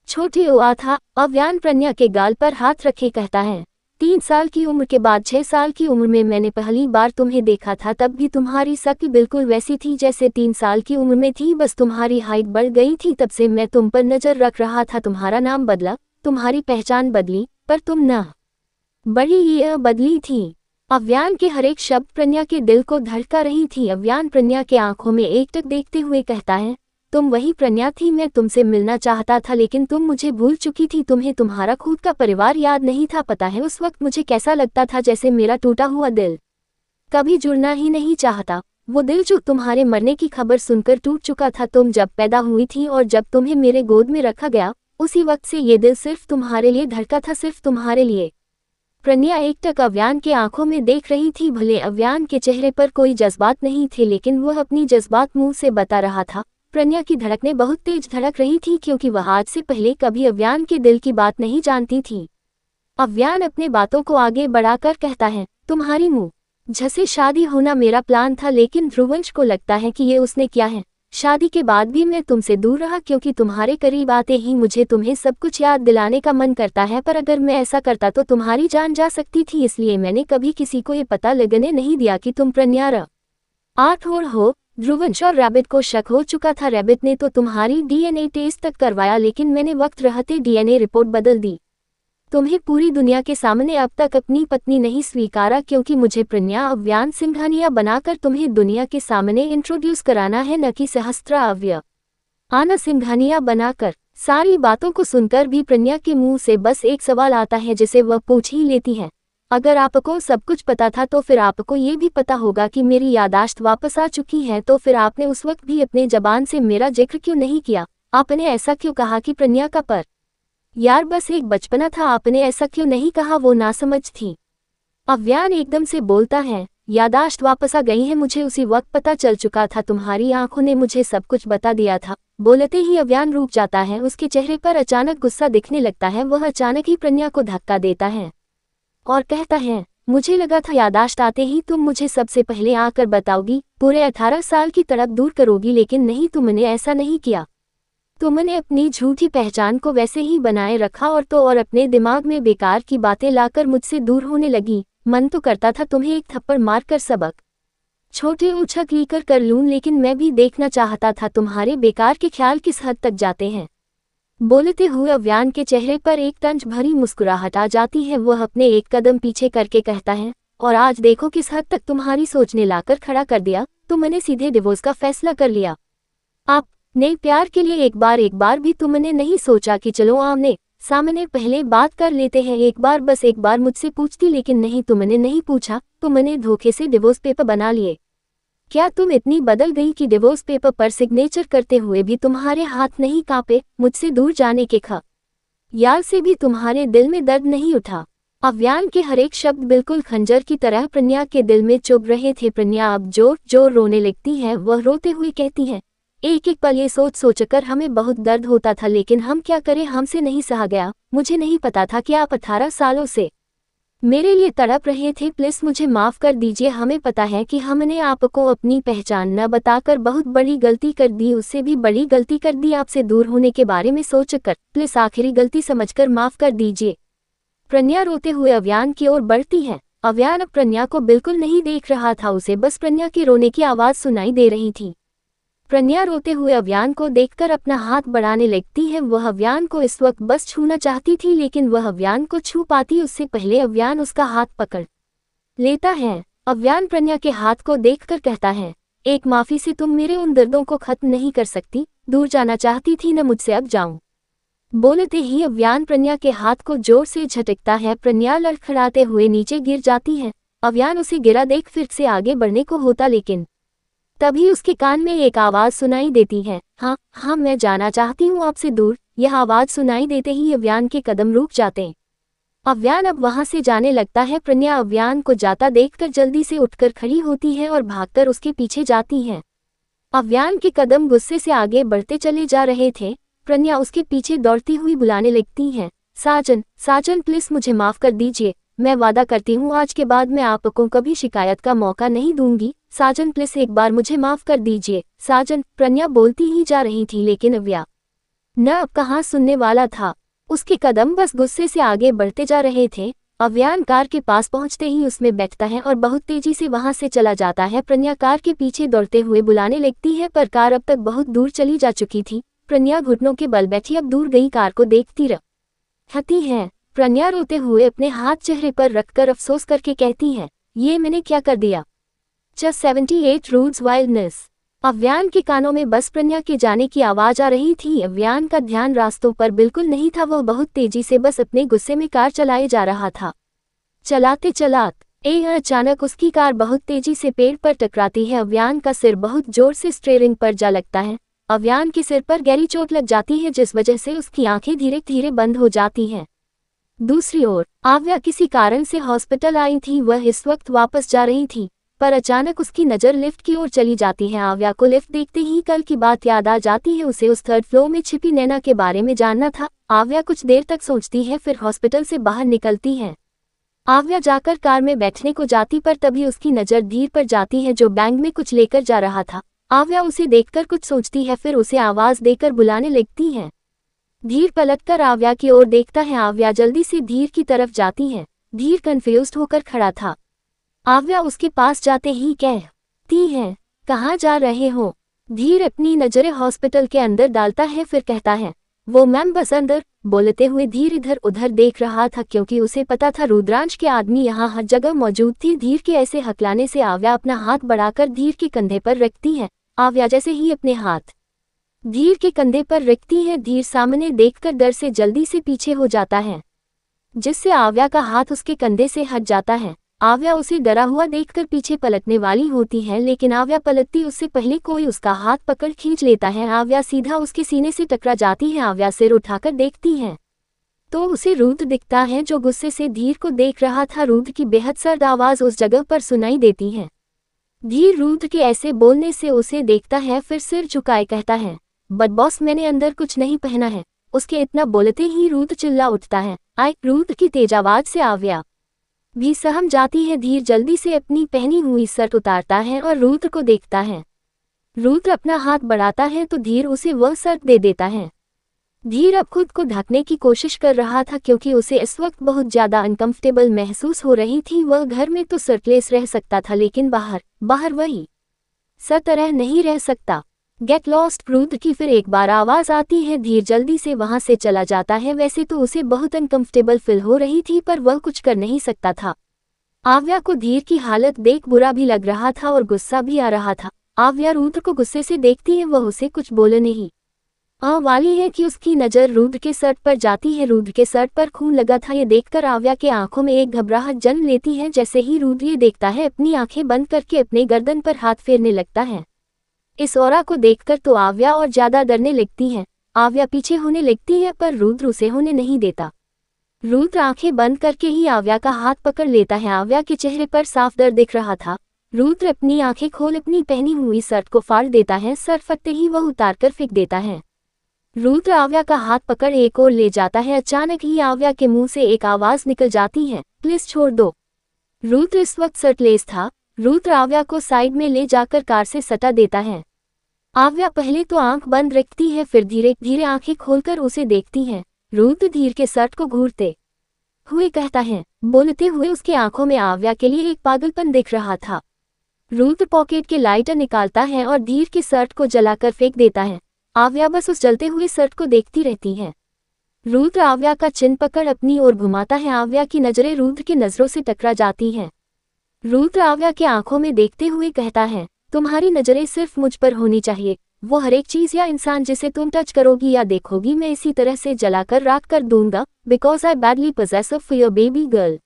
छोटे हुआ था। अव्यान प्रन्या के गाल पर हाथ रखे कहता है, 3 साल की उम्र के बाद 6 साल की उम्र में मैंने पहली बार तुम्हें देखा था। तब भी तुम्हारी शक्ल बिल्कुल वैसी थी जैसे 3 साल की उम्र में थी, बस तुम्हारी हाइट बढ़ गई थी। तब से मैं तुम पर नजर रख रहा था। तुम्हारा नाम बदला, तुम्हारी पहचान बदली, पर तुम न बड़ी ये बदली थी। अव्यान के हर एक शब्द प्रन्या के दिल को धड़का रही थी। अव्यान प्रन्या के आंखों में एकटक देखते हुए कहता है, तुम वही प्रन्या थी। मैं तुमसे मिलना चाहता था लेकिन तुम मुझे भूल चुकी थी। तुम्हें तुम्हारा खुद का परिवार याद नहीं था। पता है उस वक्त मुझे कैसा लगता था? जैसे मेरा टूटा हुआ दिल कभी जुड़ना ही नहीं चाहता। वो दिल जो तुम्हारे मरने की खबर सुनकर टूट चुका था। तुम जब पैदा हुई थी और जब तुम्हें मेरे गोद में रखा गया, उसी वक्त से ये दिल सिर्फ तुम्हारे लिए धड़का था, सिर्फ तुम्हारे लिए। प्रन्या एकटक अव्यान के आंखों में देख रही थी। भले अव्यान के चेहरे पर कोई जज्बात नहीं थे, लेकिन वह अपनी जज्बात मुंह से बता रहा था। प्रन्या की धड़कनें बहुत तेज धड़क रही थी क्योंकि वह आज से पहले कभी अव्यान के दिल की बात नहीं जानती थी। अव्यान अपने बातों को आगे बढ़ाकर कहता है, तुम्हारी मुझसे से शादी होना मेरा प्लान था, लेकिन ध्रुवंश को लगता है कि ये उसने किया है। शादी के बाद भी मैं तुमसे दूर रहा क्योंकि तुम्हारे करीब आते ही मुझे तुम्हें सब कुछ याद दिलाने का मन करता है, पर अगर मैं ऐसा करता तो तुम्हारी जान जा सकती थी। इसलिए मैंने कभी किसी को ये पता लगने नहीं दिया कि तुम प्रन्या राठौड़ हो। ध्रुवंश और रैबिट को शक हो चुका था। रैबिट ने तो तुम्हारी डीएनए टेस्ट तक करवाया, लेकिन मैंने वक्त रहते डीएनए रिपोर्ट बदल दी। तुम्हें पूरी दुनिया के सामने अब तक अपनी पत्नी नहीं स्वीकारा क्योंकि मुझे प्रन्या अव्यान सिंघानिया बनाकर तुम्हें दुनिया के सामने इंट्रोड्यूस कराना है, न कि सहस्त्रा अव्यान सिंघानिया बनाकर। सारी बातों को सुनकर भी प्रन्या के मुंह से बस एक सवाल आता है जिसे वह पूछ ही लेती है, अगर आपको सब कुछ पता था तो फिर आपको ये भी पता होगा कि मेरी यादाश्त वापस आ चुकी है, तो फिर आपने उस वक्त भी अपने जबान से मेरा जिक्र क्यों नहीं किया? आपने ऐसा क्यों कहा कि प्रन्या का पर यार बस एक बचपना था? आपने ऐसा क्यों नहीं कहा? वो नासमझ थी। अव्यान एकदम से बोलता है, यादाश्त वापस आ गई है, मुझे उसी वक्त पता चल चुका था। तुम्हारी आंखों ने मुझे सब कुछ बता दिया था। बोलते ही अव्यान रुक जाता है। उसके चेहरे पर अचानक गुस्सा दिखने लगता है। वह अचानक ही प्रन्या को धक्का देता है और कहता है, मुझे लगा था यादाश्त आते ही तुम मुझे सबसे पहले आकर बताओगी, पूरे 18 साल की तड़प दूर करोगी, लेकिन नहीं, तुमने ऐसा नहीं किया। तुमने अपनी झूठी पहचान को वैसे ही बनाए रखा और अपने दिमाग में बेकार की बातें लाकर मुझसे दूर होने लगी। मन तो करता था तुम्हें एक थप्पड़ मारकर सबक छोटे उछक लेकर कर लूं, लेकिन मैं भी देखना चाहता था तुम्हारे बेकार के ख्याल किस हद तक जाते हैं। बोलते हुए अव्यान के चेहरे पर एक तंज भरी मुस्कुराहट आ जाती है। वह अपने एक कदम पीछे करके कहता है, और आज देखो किस हद तक तुम्हारी सोच ने लाकर खड़ा कर दिया। तुमने सीधे डिवोर्स का फैसला कर लिया। आपने प्यार के लिए एक बार भी तुमने नहीं सोचा कि चलो आमने सामने पहले बात कर लेते हैं। एक बार, बस एक बार मुझसे पूछती, लेकिन नहीं, तुमने नहीं पूछा। तुमने धोखे से डिवोर्स पेपर बना लिए। क्या तुम इतनी बदल गई कि डिवोर्स पेपर पर सिग्नेचर करते हुए भी तुम्हारे हाथ नहीं कांपे? मुझसे दूर जाने के ख्याल से भी तुम्हारे दिल में दर्द नहीं उठा? अव्यान के हर एक शब्द बिल्कुल खंजर की तरह प्रज्ञा के दिल में चुभ रहे थे। प्रज्ञा अब जोर जोर रोने लगती है। वह रोते हुए कहती है, एक एक पल ये सोच सोचकर हमें बहुत दर्द होता था, लेकिन हम क्या करें, हमसे नहीं सहा गया। मुझे नहीं पता था कि आप 18 सालों से मेरे लिए तड़प रहे थे। प्लीज मुझे माफ कर दीजिए। हमें पता है कि हमने आपको अपनी पहचान न बताकर बहुत बड़ी गलती कर दी, उससे भी बड़ी गलती कर दी आपसे दूर होने के बारे में सोचकर। प्लीज आखिरी गलती समझकर माफ कर दीजिए। प्रज्ञा रोते हुए अव्यान की ओर बढ़ती है। अव्यान अब प्रज्ञा को बिल्कुल नहीं देख रहा था, उसे बस प्रज्ञा के रोने की आवाज सुनाई दे रही थी। प्रज्ञा रोते हुए अव्यान को देखकर अपना हाथ बढ़ाने लगती है। वह अव्यान को इस वक्त बस छूना चाहती थी, लेकिन वह अव्यान को छू पाती उससे पहले अव्यान उसका हाथ पकड़ लेता है। अव्यान प्रज्ञा के हाथ को देखकर कहता है, एक माफी से तुम मेरे उन दर्दों को खत्म नहीं कर सकती। दूर जाना चाहती थी न मुझसे, अब जाऊं। बोलते ही अव्यान प्रज्ञा के हाथ को जोर से झटकता है। प्रज्ञा लड़खड़ाते हुए नीचे गिर जाती है। अव्यान उसे गिरा देख फिर से आगे बढ़ने को होता, लेकिन तभी उसके कान में एक आवाज सुनाई देती है, हाँ मैं जाना चाहती हूँ आपसे दूर। यह आवाज सुनाई देते ही अव्यान के कदम रुक जाते। अव्यान अब वहां से जाने लगता है। प्रज्ञा अव्यान को जाता देखकर जल्दी से उठकर खड़ी होती है और भागकर उसके पीछे जाती है। अव्यान के कदम गुस्से से आगे बढ़ते चले जा रहे थे। प्रज्ञा उसके पीछे दौड़ती हुई बुलाने लगती है, साजन प्लीज मुझे माफ कर दीजिए। मैं वादा करती हूँ आज के बाद मैं आपको कभी शिकायत का मौका नहीं दूंगी। साजन प्लीज एक बार मुझे माफ कर दीजिए। साजन, प्रज्ञा बोलती ही जा रही थी, लेकिन अव्यान न अब कहाँ सुनने वाला था। उसके कदम बस गुस्से से आगे बढ़ते जा रहे थे। अव्यान कार के पास पहुंचते ही उसमें बैठता है और बहुत तेजी से वहां से चला जाता है। प्रज्ञा कार के पीछे दौड़ते हुए बुलाने लगती है, पर कार अब तक बहुत दूर चली जा चुकी थी। प्रज्ञा घुटनों के बल बैठी अब दूर गई कार को देखती रहती है। प्रज्ञा रोते हुए अपने हाथ चेहरे पर रखकर अफसोस करके कहती है, ये मैंने क्या कर दिया। Just 78 rules wildness. अव्यान के कानों में बस प्रज्ञा के जाने की आवाज आ रही थी। अव्यान का ध्यान रास्तों पर बिल्कुल नहीं था। वह बहुत तेजी से बस अपने गुस्से में कार चलाए जा रहा था। चलाते अचानक उसकी कार बहुत तेजी से पेड़ पर टकराती है। अव्यान का सिर बहुत जोर से स्टीयरिंग पर जा लगता है। अव्यान के सिर पर गहरी चोट लग जाती है, जिस वजह से उसकी आंखें धीरे धीरे बंद हो जाती हैं। दूसरी ओर आव्या किसी कारण से हॉस्पिटल आई थी। वह इस वक्त वापस जा रही थी, पर अचानक उसकी नज़र लिफ्ट की ओर चली जाती है। आव्या को लिफ्ट देखते ही कल की बात याद आ जाती है। उसे उस थर्ड फ्लोर में छिपी नैना के बारे में जानना था। आव्या कुछ देर तक सोचती है, फिर हॉस्पिटल से बाहर निकलती है। आव्या जाकर कार में बैठने को जाती, पर तभी उसकी नज़र धीर पर जाती है, जो बैग में कुछ लेकर जा रहा था। आव्या उसे देखकर कुछ सोचती है, फिर उसे आवाज देकर बुलाने लगती है। धीर पलटकर आव्या की ओर देखता है। आव्या जल्दी से धीर की तरफ जाती है। धीर कंफ्यूज्ड होकर खड़ा था। आव्या उसके पास जाते ही कहती है, कहाँ जा रहे हो। धीर अपनी नजरें हॉस्पिटल के अंदर डालता है, फिर कहता है, वो मैम बस अंदर। बोलते हुए धीर इधर उधर देख रहा था, क्योंकि उसे पता था रुद्रांश के आदमी यहाँ हर जगह मौजूद थी। धीर के ऐसे हकलाने से आव्या अपना हाथ बढ़ाकर धीर के कंधे पर रखती है। आव्या जैसे ही अपने हाथ धीर के कंधे पर रखती है, धीर सामने देखकर डर से जल्दी से पीछे हो जाता है, जिससे आव्या का हाथ उसके कंधे से हट जाता है। आव्या उसे डरा हुआ देखकर पीछे पलटने वाली होती है, लेकिन आव्या पलटती उससे पहले कोई उसका हाथ पकड़ खींच लेता है। आव्या सीधा उसके सीने से टकरा जाती है। आव्या सिर उठाकर देखती है तो उसे रुद्र दिखता है, जो गुस्से से धीर को देख रहा था। रुद्र की बेहद सर्द आवाज उस जगह पर सुनाई देती है। धीर रुद्र के ऐसे बोलने से उसे देखता है, फिर सिर झुकाए कहता है, बट बॉस मैंने अंदर कुछ नहीं पहना है। उसके इतना बोलते ही रुद्र चिल्ला उठता है। रुद्र की तेज आवाज से आव्या भी सहम जाती है। धीर जल्दी से अपनी पहनी हुई शर्ट उतारता है और रुद्र को देखता है। रुद्र अपना हाथ बढ़ाता है तो धीर उसे वह शर्ट दे देता है। धीर अब खुद को ढकने की कोशिश कर रहा था क्योंकि उसे इस वक्त बहुत ज्यादा अनकंफर्टेबल महसूस हो रही थी। वह घर में तो शर्टलेस रह सकता था लेकिन बाहर वही सा तरह नहीं रह सकता। गेट लॉस्ट रुद्र की फिर एक बार आवाज आती है। धीर जल्दी से वहां से चला जाता है। वैसे तो उसे बहुत अनकंफर्टेबल फील हो रही थी पर वह कुछ कर नहीं सकता था। आव्या को धीर की हालत देख बुरा भी लग रहा था और गुस्सा भी आ रहा था। आव्या रुद्र को गुस्से से देखती है। वह उसे कुछ बोले नहीं वाली है कि उसकी नज़र रुद्र के शर्ट पर जाती है। रुद्र के शर्ट पर खून लगा था। ये देखकर आव्या के आंखों में एक घबराहट जन्म लेती है। जैसे ही रुद्र ये देखता है अपनी आंखें बंद करके अपने गर्दन पर हाथ फेरने लगता है। इस ऑरा को देखकर तो आव्या और ज्यादा डरने लगती है। आव्या पीछे होने लगती है पर रुद्र उसे होने नहीं देता। रुद्र आंखें बंद करके ही आव्या का हाथ पकड़ लेता है। आव्या के चेहरे पर साफ दर्द दिख रहा था। रुद्र अपनी आंखें खोल अपनी पहनी हुई शर्ट को फाड़ देता है। शर्ट फटते ही वह उतारकर फेंक देता है। रुद्र आव्या का हाथ पकड़ एक और ले जाता है। अचानक ही आव्या के मुंह से एक आवाज निकल जाती है, प्लीज छोड़ दो। रुद्र इस वक्त शर्टलेस था। रुद्र आव्या को साइड में ले जाकर कार से सटा देता है। आव्या पहले तो आंख बंद रखती है फिर धीरे धीरे आंखें खोलकर उसे देखती है। रुद्र धीर के शर्ट को घूरते हुए कहता है। बोलते हुए उसके आंखों में आव्या के लिए एक पागलपन दिख रहा था। रुद्र पॉकेट के लाइटर निकालता है और धीर के शर्ट को जलाकर फेंक देता है। आव्या बस उस जलते हुए शर्ट को देखती रहती है। रुद्र आव्या का चिन पकड़ अपनी ओर घुमाता है। आव्या की नजरें रुद्र की नजरों से टकरा जाती हैं। रुद्र आव्या के आंखों में देखते हुए कहता है, तुम्हारी नजरें सिर्फ मुझ पर होनी चाहिए। वो हर एक चीज या इंसान जिसे तुम टच करोगी या देखोगी मैं इसी तरह से जलाकर राख कर दूंगा, because I badly possessive for your baby girl.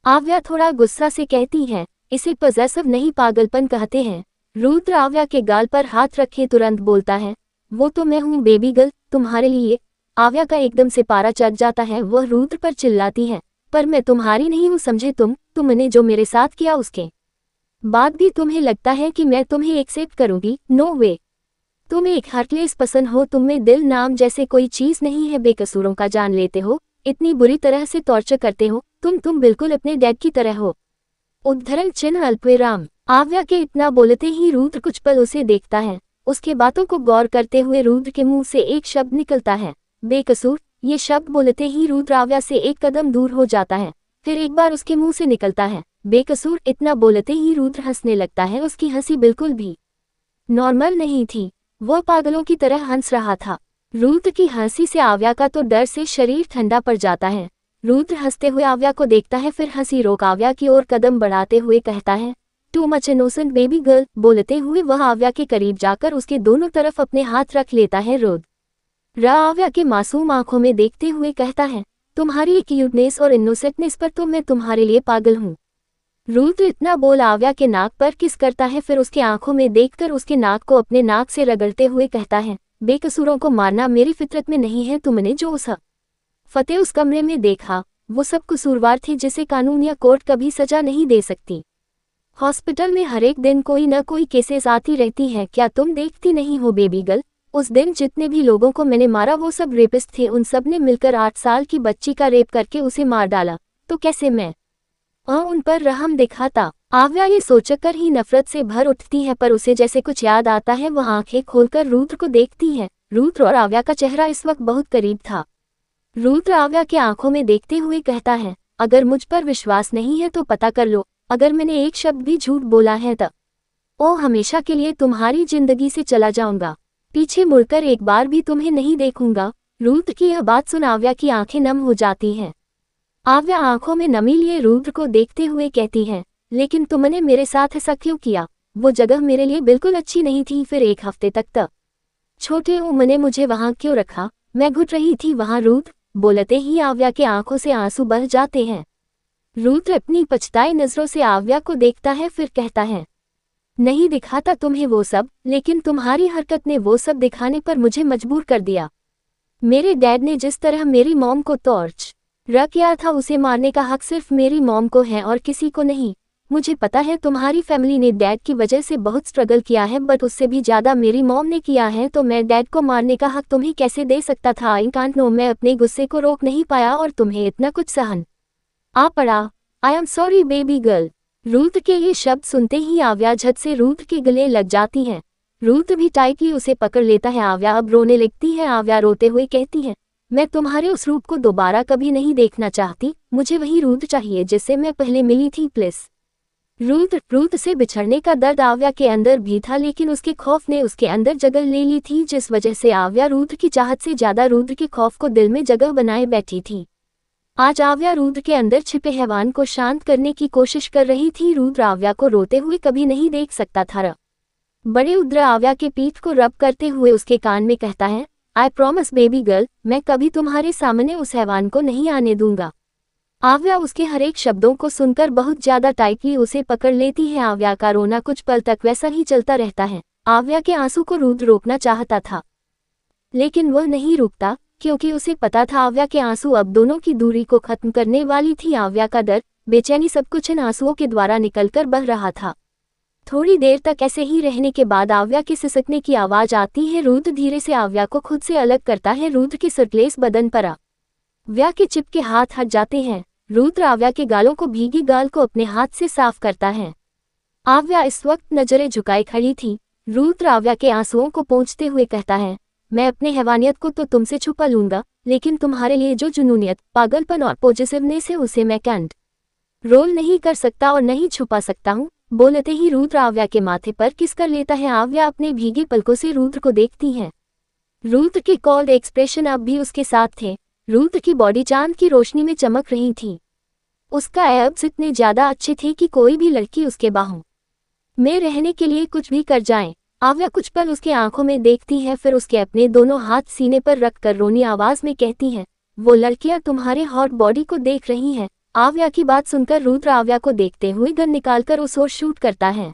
आव्या थोड़ा गुस्सा से कहती है, इसे पजेसिव नहीं पागलपन कहते हैं। रुद्र आव्या के गाल पर हाथ रखे तुरंत बोलता है, वो तो मैं हूँ बेबी गर्ल, तुम्हारे लिए। आव्या का एकदम से पारा चढ़ जाता है। वह रुद्र पर चिल्लाती है, पर मैं तुम्हारी नहीं हूँ समझे तुमने जो मेरे साथ किया उसके बाद भी तुम्हें लगता है कि मैं तुम्हें एक्सेप्ट करूंगी? नो वे। तुम एक हार्टलेस पसंद हो। तुम में दिल नाम जैसे कोई चीज नहीं है। बेकसूरों का जान लेते हो, इतनी बुरी तरह से टॉर्चर करते हो। तुम बिल्कुल अपने डैड की तरह हो। उद्धरण चिन्ह अल्पविराम। आव्या के इतना बोलते ही रुद्र कुछ पल उसे देखता है। उसके बातों को गौर करते हुए रुद्र के मुंह से एक शब्द निकलता है, बेकसूर। ये शब्द बोलते ही रुद्र आव्या से एक कदम दूर हो जाता है। फिर एक बार उसके मुंह से निकलता है, बेकसूर। इतना बोलते ही रुद्र हंसने लगता है। उसकी हंसी बिल्कुल भी नॉर्मल नहीं थी, वह पागलों की तरह हंस रहा था। रुद्र की हंसी से आव्या का तो डर से शरीर ठंडा पड़ जाता है। रुद्र हंसते हुए आव्या को देखता है फिर हंसी रोक आव्या की ओर कदम बढ़ाते हुए कहता है, too much innocent baby girl. बोलते हुए वह आव्या के करीब जाकर उसके दोनों तरफ अपने हाथ रख लेता है। रुद्र आव्या के मासूम आंखों में देखते हुए कहता है, तुम्हारी क्यूटनेस और इनोसेंटनेस पर तो मैं तुम्हारे लिए पागल हूँ। रुद्र इतना बोल आव्या के नाक पर किस करता है फिर उसके आंखों में देखकर उसके नाक को अपने नाक से रगड़ते हुए कहता है, बेकसूरों को मारना मेरी फितरत में नहीं है। तुमने जो उस फतेह उस कमरे में देखा वो सब कसूरवार थे जिसे कानून या कोर्ट कभी सजा नहीं दे सकती। हॉस्पिटल में हर एक दिन कोई न कोई केसेस आती रहती है। क्या तुम देखती नहीं हो बेबी गर्ल? उस दिन जितने भी लोगों को मैंने मारा वो सब रेपिस्ट थे। उन सब ने मिलकर 8 साल की बच्ची का रेप करके उसे मार डाला, तो कैसे मैं उन पर रहम दिखाता? आव्या ये सोचकर ही नफरत से भर उठती है पर उसे जैसे कुछ याद आता है। वह आंखें खोलकर रुद्र को देखती है। रुद्र और आव्या का चेहरा इस वक्त बहुत करीब था। रुद्र आव्या के आंखों में देखते हुए कहता है, अगर मुझ पर विश्वास नहीं है तो पता कर लो। अगर मैंने एक शब्द भी झूठ बोला है तो हमेशा के लिए तुम्हारी जिंदगी से चला जाऊंगा। पीछे मुड़कर एक बार भी तुम्हें नहीं देखूंगा। रुद्र की यह बात सुन आव्या की आंखें नम हो जाती हैं। आव्या आंखों में नमी लिए रुद्र को देखते हुए कहती है, लेकिन तुमने मेरे साथ ऐसा क्यों किया? वो जगह मेरे लिए बिल्कुल अच्छी नहीं थी। फिर 1 हफ्ते तक छोटे उम्र ने मुझे वहां क्यों रखा? मैं घुट रही थी वहां। रुद्र बोलते ही आव्या के आंखों से आंसू बह जाते हैं। रुद्र अपनी पछताई नजरों से आव्या को देखता है फिर कहता है, नहीं दिखाता तुम्हें वो सब, लेकिन तुम्हारी हरकत ने वो सब दिखाने पर मुझे मजबूर कर दिया। मेरे डैड ने जिस तरह मेरी मॉम को टॉर्चर किया था उसे मारने का हक सिर्फ मेरी मॉम को है और किसी को नहीं। मुझे पता है तुम्हारी फैमिली ने डैड की वजह से बहुत स्ट्रगल किया है, बट उससे भी ज्यादा मेरी मॉम ने किया है। तो मैं डैड को मारने का हक तुम्हें कैसे दे सकता था? I can't know. मैं अपने गुस्से को रोक नहीं पाया और तुम्हें इतना कुछ सहन पड़ा। आई am sorry baby girl. Rudra के ये शब्द सुनते ही आव्या झट से रुद्र के गले लग जाती है। रुद्र भी टाइटली उसे पकड़ लेता है। आव्या अब रोने लगती है। आव्या रोते हुए कहती है, मैं तुम्हारे उस रूप को दोबारा कभी नहीं देखना चाहती, मुझे वही रुद्र चाहिए जिससे मैं पहले मिली थी प्लीज। रुद्र से बिछड़ने का दर्द आव्या के अंदर भी था, लेकिन उसके खौफ ने उसके अंदर जगह ले ली थी, जिस वजह से आव्या रुद्र की चाहत से ज्यादा रुद्र के खौफ को दिल में जगह बनाए बैठी थी। आज आव्या रुद्र के अंदर छिपे हैवान को शांत करने की कोशिश कर रही थी। रुद्र आव्या को रोते हुए कभी नहीं देख सकता था। बड़े रुद्र आव्या के पीठ को रब करते हुए उसके कान में कहता है, आई प्रॉमिस बेबी गर्ल, मैं कभी तुम्हारे सामने उस हैवान को नहीं आने दूंगा। आव्या उसके हर एक शब्दों को सुनकर बहुत ज्यादा टाइटली उसे पकड़ लेती है। आव्या का रोना कुछ पल तक वैसा ही चलता रहता है। आव्या के आंसू को रुद्र रोकना चाहता था, लेकिन वह नहीं रुकता, क्योंकि उसे पता था आव्या के आंसू अब दोनों की दूरी को खत्म करने वाली थी। आव्या का डर, बेचैनी सब कुछ इन आंसुओं के द्वारा निकलकर बह रहा था। थोड़ी देर तक ऐसे ही रहने के बाद आव्या के सिसकने की आवाज आती है। रुद्र धीरे से आव्या को खुद से अलग करता है। रुद्र के सटलेस बदन पर आव्या के चिपके हाथ हट जाते हैं। रुद्र आव्या के गालों को, भीगी गाल को अपने हाथ से साफ करता है। आव्या इस वक्त नजरें झुकाए खड़ी थी। रुद्र आव्या के आंसुओं को पोंछते हुए कहता है, मैं अपने हैवानियत को तो तुमसे छुपा लूंगा, लेकिन तुम्हारे लिए जो जुनूनियत, पागलपन और पॉजिटिवनेस है उसे मैं कंट्रोल नहीं कर सकता और नहीं छुपा सकता हूँ। बोलते ही रुद्र आव्या के माथे पर किस कर लेता है। आव्या अपने भीगे पलकों से रुद्र को देखती है। रुद्र के कोल्ड एक्सप्रेशन अब भी उसके साथ थे। रुद्र की बॉडी चांद की रोशनी में चमक रही थी। उसका एब्स इतने ज्यादा अच्छे थे कि कोई भी लड़की उसके बाहों में रहने के लिए कुछ भी कर जाए। आव्या कुछ पल उसके आंखों में देखती है, फिर उसके अपने दोनों हाथ सीने पर रखकर रोनी आवाज में कहती है, वो लड़कियां तुम्हारे हॉट बॉडी को देख रही हैं। आव्या की बात सुनकर रुद्र आव्या को देखते हुए गन निकालकर उस ओर शूट करता है।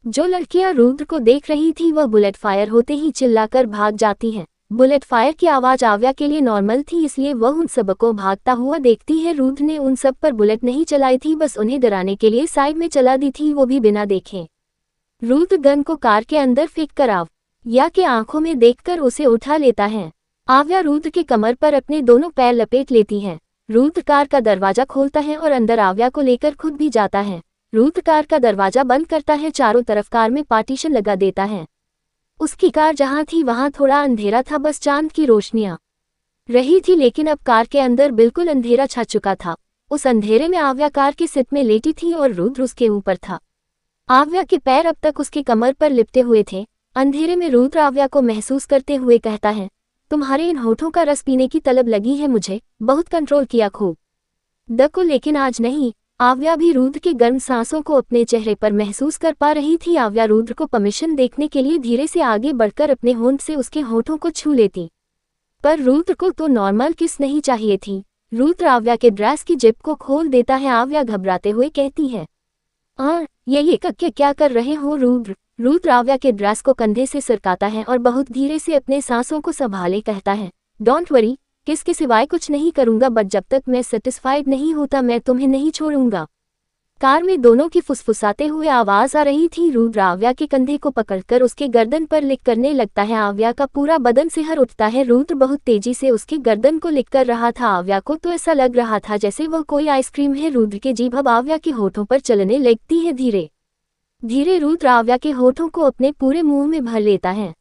जो लड़कियां रुद्र को देख रही थी वह बुलेट फायर होते ही चिल्लाकर भाग जाती हैं। बुलेट फायर की आवाज आव्या के लिए नॉर्मल थी, इसलिए वह उन सबको भागता हुआ देखती है। रुद्र ने उन सब पर बुलेट नहीं चलाई थी, बस उन्हें डराने के लिए साइड में चला दी थी, वो भी बिना देखे। रुद्र गन को कार के अंदर फेंक कर आव्या के आंखों में देखकर उसे उठा लेता है। आव्या रुद्र के कमर पर अपने दोनों पैर लपेट लेती है। रुद्र कार का दरवाजा खोलता है और अंदर आव्या को लेकर खुद भी जाता है। रुद्र कार का दरवाजा बंद करता है, चारों तरफ कार में पार्टीशन लगा देता है। उसकी कार जहां थी वहां थोड़ा अंधेरा था, बस चांद की रोशनियां रही थी, लेकिन अब कार के अंदर बिल्कुल अंधेरा छा चुका था। उस अंधेरे में आव्या कार के सीट में लेटी थी और रुद्र उसके ऊपर था। आव्या के पैर अब तक उसकी कमर पर लिपटे हुए थे। अंधेरे में रुद्र आव्या को महसूस करते हुए कहता है, तुम्हारे इन होठों का रस पीने की तलब लगी है मुझे, बहुत कंट्रोल किया खूब दको, लेकिन आज नहीं। आव्या भी रुद्र के गर्म सांसों को अपने चेहरे पर महसूस कर पा रही थी। आव्या रुद्र को परमिशन देखने के लिए धीरे से आगे बढ़कर अपने होंठ से उसके होठों को छू लेती, पर रुद्र को तो नॉर्मल किस नहीं चाहिए थी। रुद्र आव्या के ड्रेस की जिप को खोल देता है। आव्या घबराते हुए कहती है, ये कक्के क्या कर रहे हो रुद्र। रुद्र आव्या के ड्रेस को कंधे से सरकाता है और बहुत धीरे से अपने सांसों को संभाले कहता है, डोंट वरी, किस के सिवाय कुछ नहीं करूंगा, बट जब तक मैं सेटिस्फाइड नहीं होता मैं तुम्हें नहीं छोड़ूंगा। कार में दोनों की फुसफुसाते हुए आवाज आ रही थी। रुद्र आव्या के कंधे को पकड़कर उसके गर्दन पर लिक करने लगता है। आव्या का पूरा बदन सिहर उठता है। रुद्र बहुत तेजी से उसके गर्दन को लिक कर रहा था। आव्या को तो ऐसा लग रहा था जैसे वह कोई आइसक्रीम है। रुद्र की जीभ अब आव्या के होठों पर चलने लगती है। धीरे धीरे रुद्र आव्या के होठों को अपने पूरे मुंह में भर लेता है।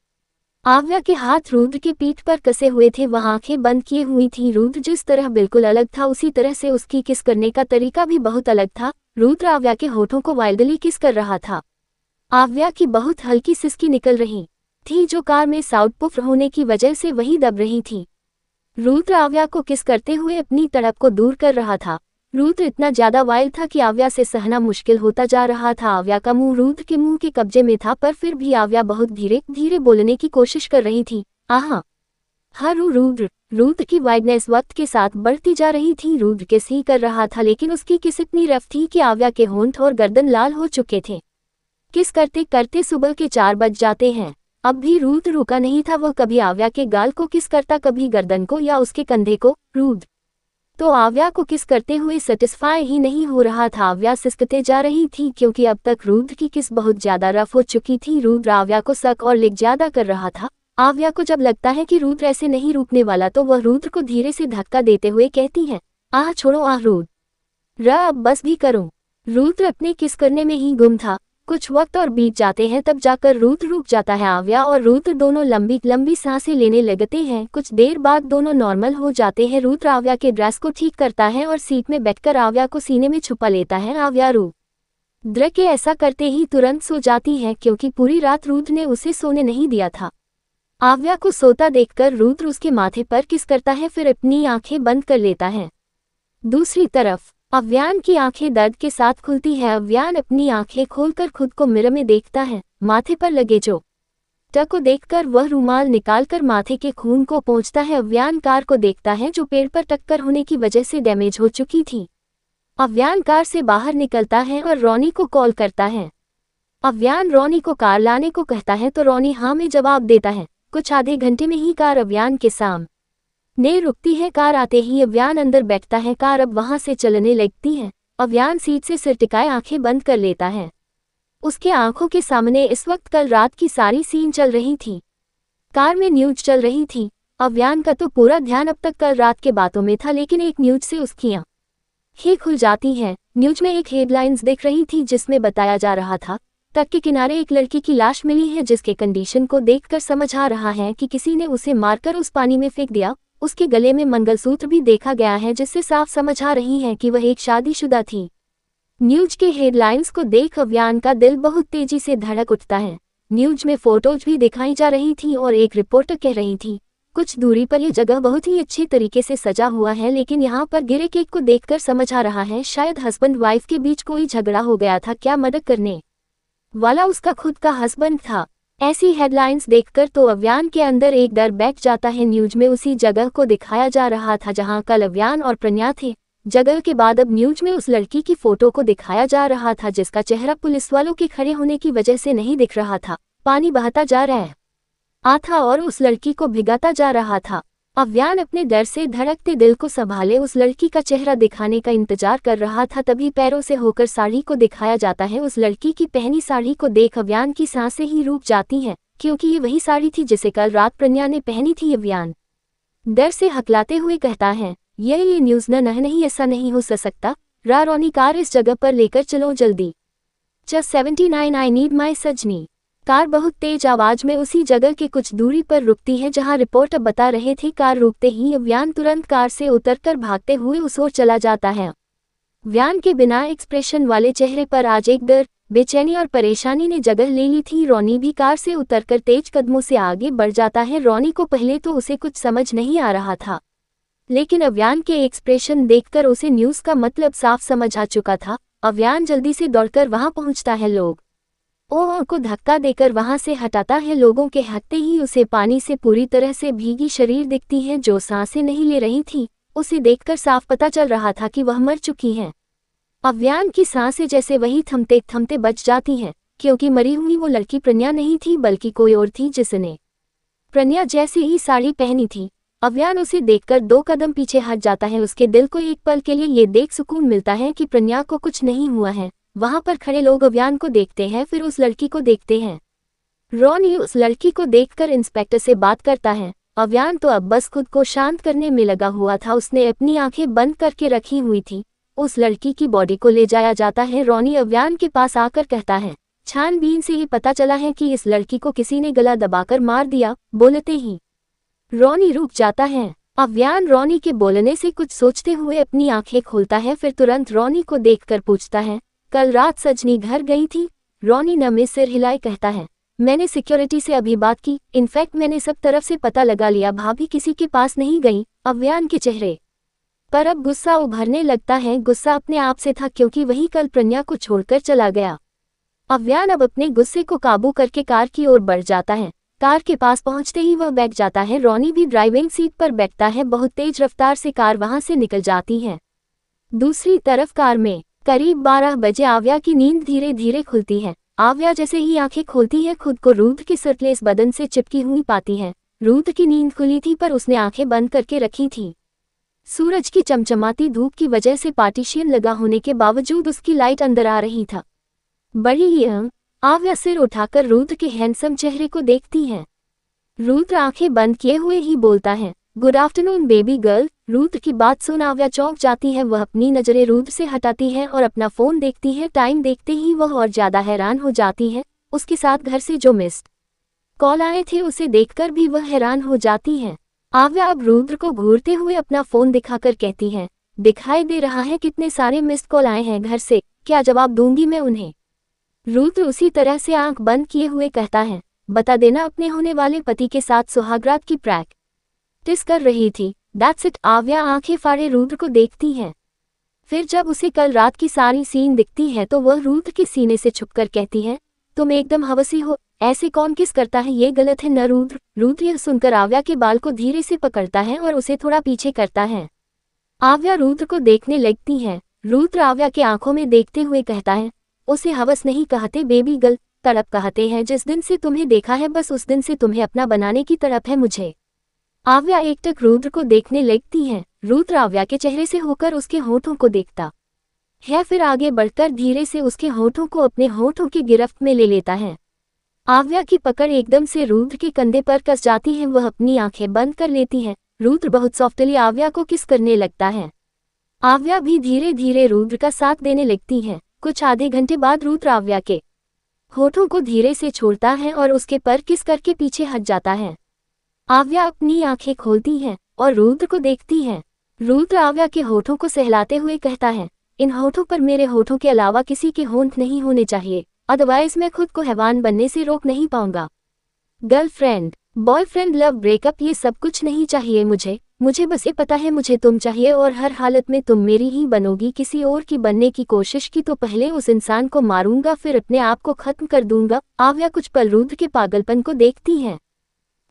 आव्या के हाथ रुद्र की पीठ पर कसे हुए थे, वह आंखें बंद किए हुई थी। रुद्र जिस तरह बिल्कुल अलग था, उसी तरह से उसकी किस करने का तरीका भी बहुत अलग था। रुद्र आव्या के होठों को वाइल्डली किस कर रहा था। आव्या की बहुत हल्की सिसकी निकल रही थी, जो कार में साउंड पुफ होने की वजह से वही दब रही थी। रुद्र आव्या को किस करते हुए अपनी तड़प को दूर कर रहा था। रुद्र इतना ज्यादा वाइल्ड था कि आव्या से सहना मुश्किल होता जा रहा था। आव्या का मुंह रुद्र के मुंह के कब्जे में था, पर फिर भी आव्या बहुत धीरे धीरे बोलने की कोशिश कर रही थी। आहा रुद्र की वाइडनेस वक्त के साथ बढ़ती जा रही थी। रुद्र किस ही कर रहा था, लेकिन उसकी किस इतनी रफ थी कि आव्या के होंठ और गर्दन लाल हो चुके थे। किस करते करते सुबह के 4 बज जाते हैं। अब भी रुद्र रुका नहीं था। वह कभी आव्या के गाल को किस करता, कभी गर्दन को या उसके कंधे को। रुद्र तो आव्या को किस करते हुए सेटिस्फाई ही नहीं हो रहा था। आव्या सिसकते जा रही थी, क्योंकि अब तक रुद्र की किस बहुत ज्यादा रफ हो चुकी थी। रुद्र आव्या को शक और लिक ज्यादा कर रहा था। आव्या को जब लगता है कि रुद्र ऐसे नहीं रुकने वाला, तो वह रुद्र को धीरे से धक्का देते हुए कहती है, छोड़ो रुद्र, अब बस भी करो। रुद्र अपने किस करने में ही गुम था। कुछ वक्त और बीत जाते हैं, तब जाकर रुद्र रुक जाता है। आव्या और रुद्र दोनों लंबी लंबी सांसें लेने लगते हैं। कुछ देर बाद दोनों नॉर्मल हो जाते हैं। रुद्र आव्या के ड्रेस को ठीक करता है और सीट में बैठकर आव्या को सीने में छुपा लेता है। आव्या रुद्र के ऐसा करते ही तुरंत सो जाती है, क्योंकि पूरी रात रुद्र ने उसे सोने नहीं दिया था। आव्या को सोता देखकर रुद्र उसके माथे पर किस करता है, फिर अपनी आंखें बंद कर लेता है। दूसरी तरफ अव्यान की आंखें दर्द के साथ खुलती है। अव्यान अपनी आंखें खोलकर खुद को मिरर में देखता है। माथे पर लगे चोट को देखकर वह रुमाल निकालकर माथे के खून को पोंछता है। अव्यान कार को देखता है जो पेड़ पर टक्कर होने की वजह से डैमेज हो चुकी थी। अव्यान कार से बाहर निकलता है और रोनी को कॉल करता है। अव्यान रोनी को कार लाने को कहता है तो रोनी हाँ में जवाब देता है। कुछ आधे घंटे में ही कार अव्यान के सामने रुकती है। कार आते ही अव्यान अंदर बैठता है। कार अब वहां से चलने लगती है। अव्यान सीट से सिर टिकाए आंखें बंद कर लेता है। उसके आंखों के सामने इस वक्त कल रात की सारी सीन चल रही थी। कार में न्यूज चल रही थी। अव्यान का तो पूरा ध्यान अब तक कल रात के बातों में था, लेकिन एक न्यूज से उसकी आंखें खुल जाती हैं। न्यूज में एक हेडलाइंस दिख रही थी जिसमें बताया जा रहा था तट के किनारे एक लड़की की लाश मिली है, जिसके कंडीशन को देखकर समझ आ रहा है कि किसी ने उसे मारकर उस पानी में फेंक दिया। उसके गले में मंगलसूत्र भी देखा गया है, जिससे साफ समझ आ रही है कि वह एक शादीशुदा थी। न्यूज के हेडलाइंस को देख अव्यान का दिल बहुत तेजी से धड़क उठता है। न्यूज में फोटोज भी दिखाई जा रही थी और एक रिपोर्टर कह रही थी कुछ दूरी पर यह जगह बहुत ही अच्छे तरीके से सजा हुआ है, लेकिन यहाँ पर गिरे केक को देखकर समझ आ रहा है शायद हस्बैंड वाइफ के बीच कोई झगड़ा हो गया था। क्या मदद करने वाला उसका खुद का हस्बैंड था। ऐसी हेडलाइंस देखकर तो अव्यान के अंदर एक डर बैठ जाता है। न्यूज में उसी जगह को दिखाया जा रहा था जहां कल अव्यान और प्रज्ञा थे। जगह के बाद अब न्यूज में उस लड़की की फोटो को दिखाया जा रहा था, जिसका चेहरा पुलिस वालों के खड़े होने की वजह से नहीं दिख रहा था। पानी बहता जा रहा था और उस लड़की को भिगाता जा रहा था। अव्यान अपने डर से धड़कते दिल को संभाले उस लड़की का चेहरा दिखाने का इंतजार कर रहा था। तभी पैरों से होकर साड़ी को दिखाया जाता है। उस लड़की की पहनी साड़ी को देख अव्यान की सांसें ही रुक जाती हैं, क्योंकि ये वही साड़ी थी जिसे कल रात प्रज्ञा ने पहनी थी। अव्यान डर से हकलाते हुए कहता है ये न्यूज नहीं, ऐसा नहीं हो सकता। रोनी कार इस जगह पर लेकर चलो जल्दी। 79 आई नीड माई सजनी। कार बहुत तेज आवाज में उसी जगह के कुछ दूरी पर रुकती है जहां रिपोर्टर बता रहे थे। कार रुकते ही अव्यान तुरंत कार से उतरकर भागते हुए उस ओर चला जाता है। अव्यान के बिना एक्सप्रेशन वाले चेहरे पर आज एक डर, बेचैनी और परेशानी ने जगह ले ली थी। रोनी भी कार से उतरकर तेज कदमों से आगे बढ़ जाता है। रोनी को पहले तो उसे कुछ समझ नहीं आ रहा था, लेकिन अव्यान के एक्सप्रेशन देखकर उसे न्यूज का मतलब साफ समझ आ चुका था। अव्यान जल्दी से दौड़कर वहां पहुंचता है। लोग को धक्का देकर वहां से हटाता है। लोगों के हटते ही उसे पानी से पूरी तरह से भीगी शरीर दिखती है, जो सांसें नहीं ले रही थी। उसे देखकर साफ पता चल रहा था कि वह मर चुकी है। अव्यान की सांसें जैसे वही थमते थमते बच जाती हैं, क्योंकि मरी हुई वो लड़की प्रज्ञा नहीं थी बल्कि कोई और थी, जिसने प्रज्ञा जैसी ही साड़ी पहनी थी। अव्यान उसे देखकर 2 कदम पीछे हट जाता है। उसके दिल को एक पल के लिए ये देख सुकून मिलता है कि प्रज्ञा को कुछ नहीं हुआ है। वहां पर खड़े लोग अव्यान को देखते हैं, फिर उस लड़की को देखते हैं। रोनी उस लड़की को देखकर इंस्पेक्टर से बात करता है। अव्यान तो अब बस खुद को शांत करने में लगा हुआ था। उसने अपनी आंखें बंद करके रखी हुई थी। उस लड़की की बॉडी को ले जाया जाता है। रोनी अव्यान के पास आकर कहता है छानबीन से ही पता चला है कि इस लड़की को किसी ने गला दबाकर मार दिया। बोलते ही रोनी रुक जाता है। अव्यान रोनी के बोलने से कुछ सोचते हुए अपनी आंखें खोलता है, फिर तुरंत रोनी को देखकर पूछता है कल रात सजनी घर गई थी। रोनी नमे सिर हिलाए कहता है मैंने सिक्योरिटी से अभी बात की, इनफैक्ट मैंने सब तरफ से पता लगा लिया, भाभी किसी के पास नहीं गई। अव्यान के चेहरे पर अब गुस्सा उभरने लगता है। गुस्सा अपने आप से था, क्योंकि वही कल प्रज्ञा को छोड़कर चला गया। अव्यान अब अपने गुस्से को काबू करके कार की ओर बढ़ जाता है। कार के पास पहुंचते ही वह बैठ जाता है। रोनी भी ड्राइविंग सीट पर बैठता है। बहुत तेज रफ्तार से कार वहां से निकल जाती है। दूसरी तरफ कार में करीब 12 बजे आव्या की नींद धीरे धीरे खुलती है। आव्या जैसे ही आंखें खोलती है, खुद को रुद्र के सर्टलेस बदन से चिपकी हुई पाती है। रुद्र की नींद खुली थी, पर उसने आंखें बंद करके रखी थी। सूरज की चमचमाती धूप की वजह से पार्टीशियन लगा होने के बावजूद उसकी लाइट अंदर आ रही था। बड़ी ही आव्या सिर उठाकर रुद्र के हैंडसम चेहरे को देखती है। रुद्र आंखें बंद किए हुए ही बोलता है good afternoon baby girl. Rudra की बात सुन आव्या चौंक जाती है। वह अपनी नजरें रुद्र से हटाती है और अपना फोन देखती है। टाइम देखते ही वह और ज्यादा हैरान हो जाती है। उसके साथ घर से जो मिस्ड कॉल आए थे उसे देखकर भी वह हैरान हो जाती है। आव्या अब रुद्र को घूरते हुए अपना फोन दिखाकर कहती है, दिखाई दे रहा है कितने सारे मिस्ड कॉल आए हैं घर से, क्या जवाब दूंगी मैं उन्हें। रुद्र उसी तरह से आंख बंद किए हुए कहता है, बता देना अपने होने वाले पति के साथ सुहागरात की प्रैक्टिस कर रही थी। That's it. आव्या आंखें फाड़े रुद्र को देखती है। फिर जब उसे कल रात की सारी सीन दिखती है तो वह रुद्र के सीने से छुपकर कहती है, तुम एकदम हवसी हो, ऐसे कौन किस करता है, ये गलत है न रुद्र। रुद्र यह सुनकर आव्या के बाल को धीरे से पकड़ता है और उसे थोड़ा पीछे करता है। आव्या रुद्र को देखने लगती है। रुद्र आव्या के आंखों में देखते हुए कहता है, उसे हवस नहीं कहते बेबी गर्ल, तड़प कहते हैं। जिस दिन से तुम्हें देखा है बस उस दिन से तुम्हें अपना बनाने की तड़प है मुझे। आव्या एकटक रुद्र को देखने लगती है। रुद्र आव्या के चेहरे से होकर उसके होठों को देखता है, फिर आगे बढ़कर धीरे से उसके होठों को अपने होठों की गिरफ्त में ले लेता है। आव्या की पकड़ एकदम से रुद्र के कंधे पर कस जाती है। वह अपनी आंखें बंद कर लेती है। रुद्र बहुत सॉफ्टली आव्या को किस करने लगता है। आव्या भी धीरे धीरे रुद्र का साथ देने लगती है। कुछ आधे घंटे बाद रुद्र आव्या के होठों को धीरे से छोड़ता है और उसके पर किस करके पीछे हट जाता है। आव्या अपनी आंखें खोलती है और रुद्र को देखती है। रुद्र आव्या के होठों को सहलाते हुए कहता है, इन होठों पर मेरे होठों के अलावा किसी के होंठ नहीं होने चाहिए, अदरवाइज मैं खुद को हैवान बनने से रोक नहीं पाऊंगा। गर्लफ्रेंड, बॉयफ्रेंड, लव, ब्रेकअप, ये सब कुछ नहीं चाहिए मुझे बस ये पता है मुझे तुम चाहिए और हर हालत में तुम मेरी ही बनोगी। किसी और की बनने की कोशिश की तो पहले उस इंसान को मारूंगा, फिर अपने आप को खत्म कर दूंगा। आव्या कुछ पल रुद्र के पागलपन को देखती है,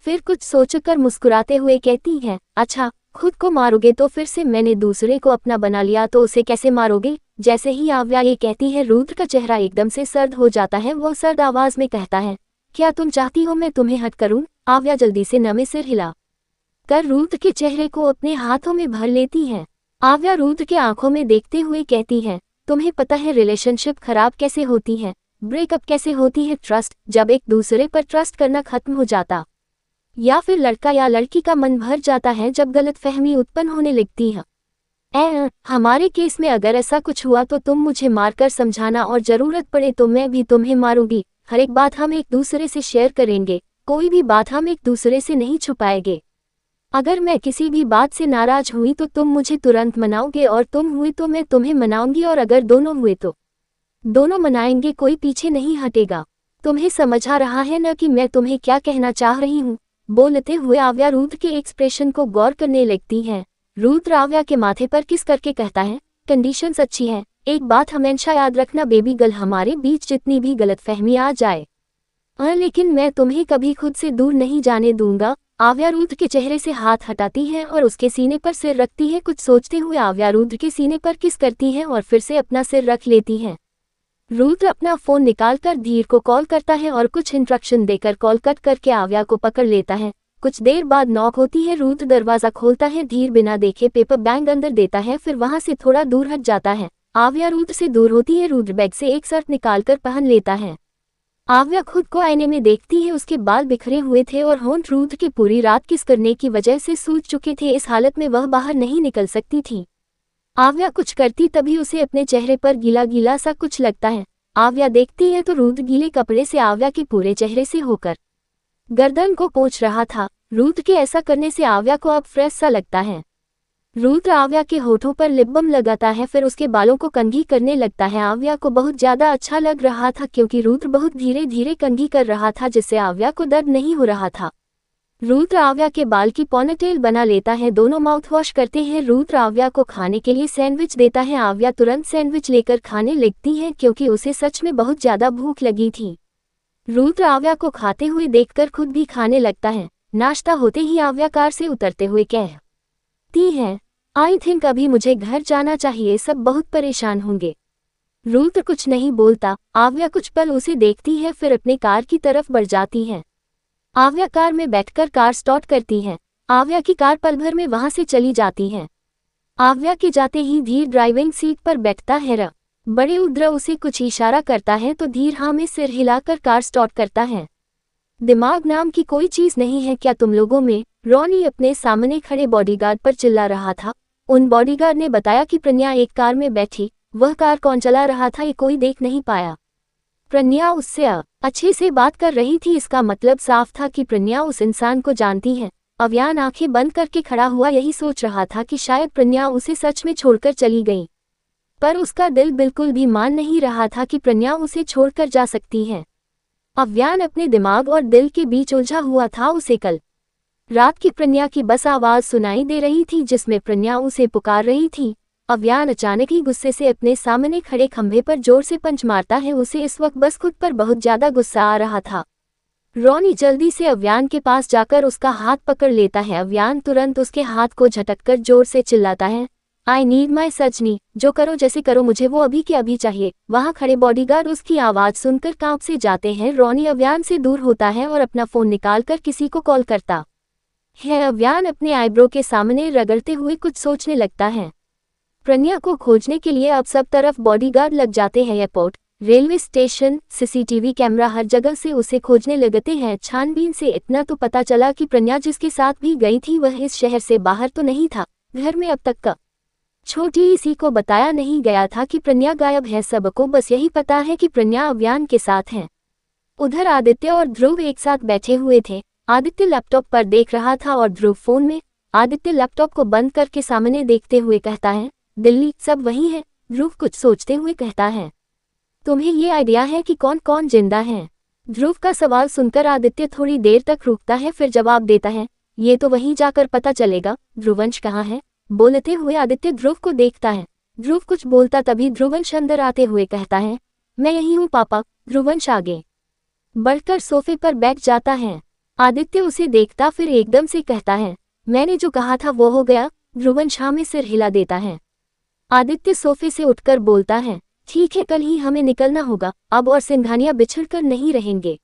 फिर कुछ सोचकर मुस्कुराते हुए कहती है, अच्छा खुद को मारोगे तो फिर से मैंने दूसरे को अपना बना लिया तो उसे कैसे मारोगे। जैसे ही आव्या ये कहती है रुद्र का चेहरा एकदम से सर्द हो जाता है। वो सर्द आवाज में कहता है, क्या तुम चाहती हो मैं तुम्हें हट करूं। आव्या जल्दी से नमे सिर हिला कर रुद्र के चेहरे को अपने हाथों में भर लेती है। आव्या रुद्र के आंखों में देखते हुए कहती है, तुम्हें पता है रिलेशनशिप खराब कैसे होती है, ब्रेकअप कैसे होती है। ट्रस्ट, जब एक दूसरे पर ट्रस्ट करना खत्म हो जाता या फिर लड़का या लड़की का मन भर जाता है, जब गलतफहमी उत्पन्न होने लगती है। हमारे केस में अगर ऐसा कुछ हुआ तो तुम मुझे मारकर समझाना और जरूरत पड़े तो मैं भी तुम्हें मारूंगी। हर एक बात हम एक दूसरे से शेयर करेंगे, कोई भी बात हम एक दूसरे से नहीं छुपाएंगे। अगर मैं किसी भी बात से नाराज हुई तो तुम मुझे तुरंत मनाओगे और तुम हुए तो मैं तुम्हें मनाऊंगी, और अगर दोनों हुए तो दोनों मनाएंगे, कोई पीछे नहीं हटेगा। तुम्हें समझ आ रहा है न कि मैं तुम्हें क्या कहना चाह रही हूँ। बोलते हुए आव्या रुद्र के एक्सप्रेशन को गौर करने लगती है। रुद्र आव्या के माथे पर किस करके कहता है, कंडीशंस अच्छी हैं, एक बात हमेशा याद रखना बेबी गर्ल, हमारे बीच जितनी भी गलतफहमी आ जाए लेकिन मैं तुम्हें कभी खुद से दूर नहीं जाने दूंगा। आव्या रुद्र के चेहरे से हाथ हटाती है और उसके सीने पर सिर रखती है। कुछ सोचते हुए आव्या रुद्र के सीने पर किस करती है और फिर से अपना सिर रख लेती है। रुद्र अपना फोन निकालकर धीर को कॉल करता है और कुछ इंस्ट्रक्शन देकर कॉल कट करके आव्या को पकड़ लेता है। कुछ देर बाद नॉक होती है। रुद्र दरवाजा खोलता है, धीर बिना देखे पेपर बैग अंदर देता है, फिर वहां से थोड़ा दूर हट जाता है। आव्या रुद्र से दूर होती है। रुद्र बैग से एक शर्ट निकालकर पहन लेता है। आव्या खुद को आईने में देखती है। उसके बाल बिखरे हुए थे और होंठ रुद्र की पूरी रात किस करने की वजह से सूज चुके थे। इस हालत में वह बाहर नहीं निकल सकती थी। आव्या कुछ करती तभी उसे अपने चेहरे पर गीला गीला सा कुछ लगता है। आव्या देखती है तो रुद्र गीले कपड़े से आव्या के पूरे चेहरे से होकर गर्दन को पोंछ रहा था। रुद्र के ऐसा करने से आव्या को अब फ्रेश सा लगता है। रुद्र आव्या के होठों पर लिप बाम लगाता है, फिर उसके बालों को कंघी करने लगता है। आव्या को बहुत ज्यादा अच्छा लग रहा था क्योंकि रुद्र बहुत धीरे धीरे कंघी कर रहा था, जिससे आव्या को दर्द नहीं हो रहा था। रुद्र आव्या के बाल की पोनीटेल बना लेता है। दोनों माउथ वॉश करते हैं। रुद्र आव्या को खाने के लिए सैंडविच देता है। आव्या तुरंत सैंडविच लेकर खाने लगती है क्योंकि उसे सच में बहुत ज्यादा भूख लगी थी। रुद्र आव्या को खाते हुए देखकर खुद भी खाने लगता है। नाश्ता होते ही आव्या कार से उतरते हुए कहती है, आई थिंक अभी मुझे घर जाना चाहिए, सब बहुत परेशान होंगे। रुद्र कुछ नहीं बोलता। आव्या कुछ पल उसे देखती है, फिर अपने कार की तरफ बढ़ जाती है। आव्या कार में बैठकर कार स्टार्ट करती है। आव्या की कार पल भर में वहां से चली जाती है। आव्या के जाते ही धीर ड्राइविंग सीट पर बैठता है। बड़े रुद्र उसे कुछ इशारा करता है तो धीर हाँ में सिर हिलाकर कार स्टार्ट करता है। दिमाग नाम की कोई चीज नहीं है क्या तुम लोगों में? रॉनी अपने सामने खड़े बॉडीगार्ड पर चिल्ला रहा था। उन बॉडीगार्ड ने बताया कि प्रज्ञा एक कार में बैठी, वह कार कौन चला रहा था ये कोई देख नहीं पाया। प्रज्ञा उससे अच्छे से बात कर रही थी, इसका मतलब साफ था कि प्रज्ञा उस इंसान को जानती है। अव्यान आंखें बंद करके खड़ा हुआ यही सोच रहा था कि शायद प्रज्ञा उसे सच में छोड़कर चली गई, पर उसका दिल बिल्कुल भी मान नहीं रहा था कि प्रज्ञा उसे छोड़कर जा सकती है। अव्यान अपने दिमाग और दिल के बीच उलझा हुआ था। उसे कल रात की प्रज्ञा की बस आवाज सुनाई दे रही थी जिसमें प्रज्ञा उसे पुकार रही थी। अव्यान अचानक ही गुस्से से अपने सामने खड़े खंभे पर जोर से पंच मारता है। उसे इस वक्त बस खुद पर बहुत ज्यादा गुस्सा आ रहा था। रॉनी जल्दी से अव्यान के पास जाकर उसका हाथ पकड़ लेता है। अव्यान तुरंत उसके हाथ को झटककर जोर से चिल्लाता है, आई नीड माई सजनी, जो करो जैसे करो, मुझे वो अभी के अभी चाहिए। वहां खड़े बॉडीगार्ड उसकी आवाज सुनकर कांप से जाते हैं। रॉनी अव्यान से दूर होता है और अपना फोन निकालकर किसी को कॉल करता है। अव्यान अपने आईब्रो के सामने रगड़ते हुए कुछ सोचने लगता है। प्रज्ञा को खोजने के लिए अब सब तरफ बॉडीगार्ड लग जाते हैं। Airport, railway station, CCTV camera, हर जगह से उसे खोजने लगते हैं। छानबीन से इतना तो पता चला कि प्रज्ञा जिसके साथ भी गई थी वह इस शहर से बाहर तो नहीं था। घर में अब तक का छोटी इसी को बताया नहीं गया था कि प्रज्ञा गायब है। सबको बस यही पता है कि प्रज्ञा अव्यान के साथ है। उधर आदित्य और ध्रुव एक साथ बैठे हुए थे। आदित्य लैपटॉप पर देख रहा था और ध्रुव फोन में। आदित्य लैपटॉप को बंद करके सामने देखते हुए कहता है, दिल्ली, सब वही है। ध्रुव कुछ सोचते हुए कहता है, तुम्हें ये आइडिया है कि कौन कौन जिंदा है? ध्रुव का सवाल सुनकर आदित्य थोड़ी देर तक रुकता है, फिर जवाब देता है, ये तो वहीं जाकर पता चलेगा। ध्रुवंश कहाँ है? बोलते हुए आदित्य ध्रुव को देखता है। ध्रुव कुछ बोलता तभी ध्रुवंश अंदर आते हुए कहता है, मैं यही हूँ पापा। ध्रुवंश आगे बढ़कर सोफे पर बैठ जाता है। आदित्य उसे देखता फिर एकदम से कहता है, मैंने जो कहा था वो हो गया? ध्रुवंश हाँ में सिर हिला देता है। आदित्य सोफे से उठकर बोलता है, ठीक है, कल ही हमें निकलना होगा अब, और सिंघानिया बिछड़कर नहीं रहेंगे।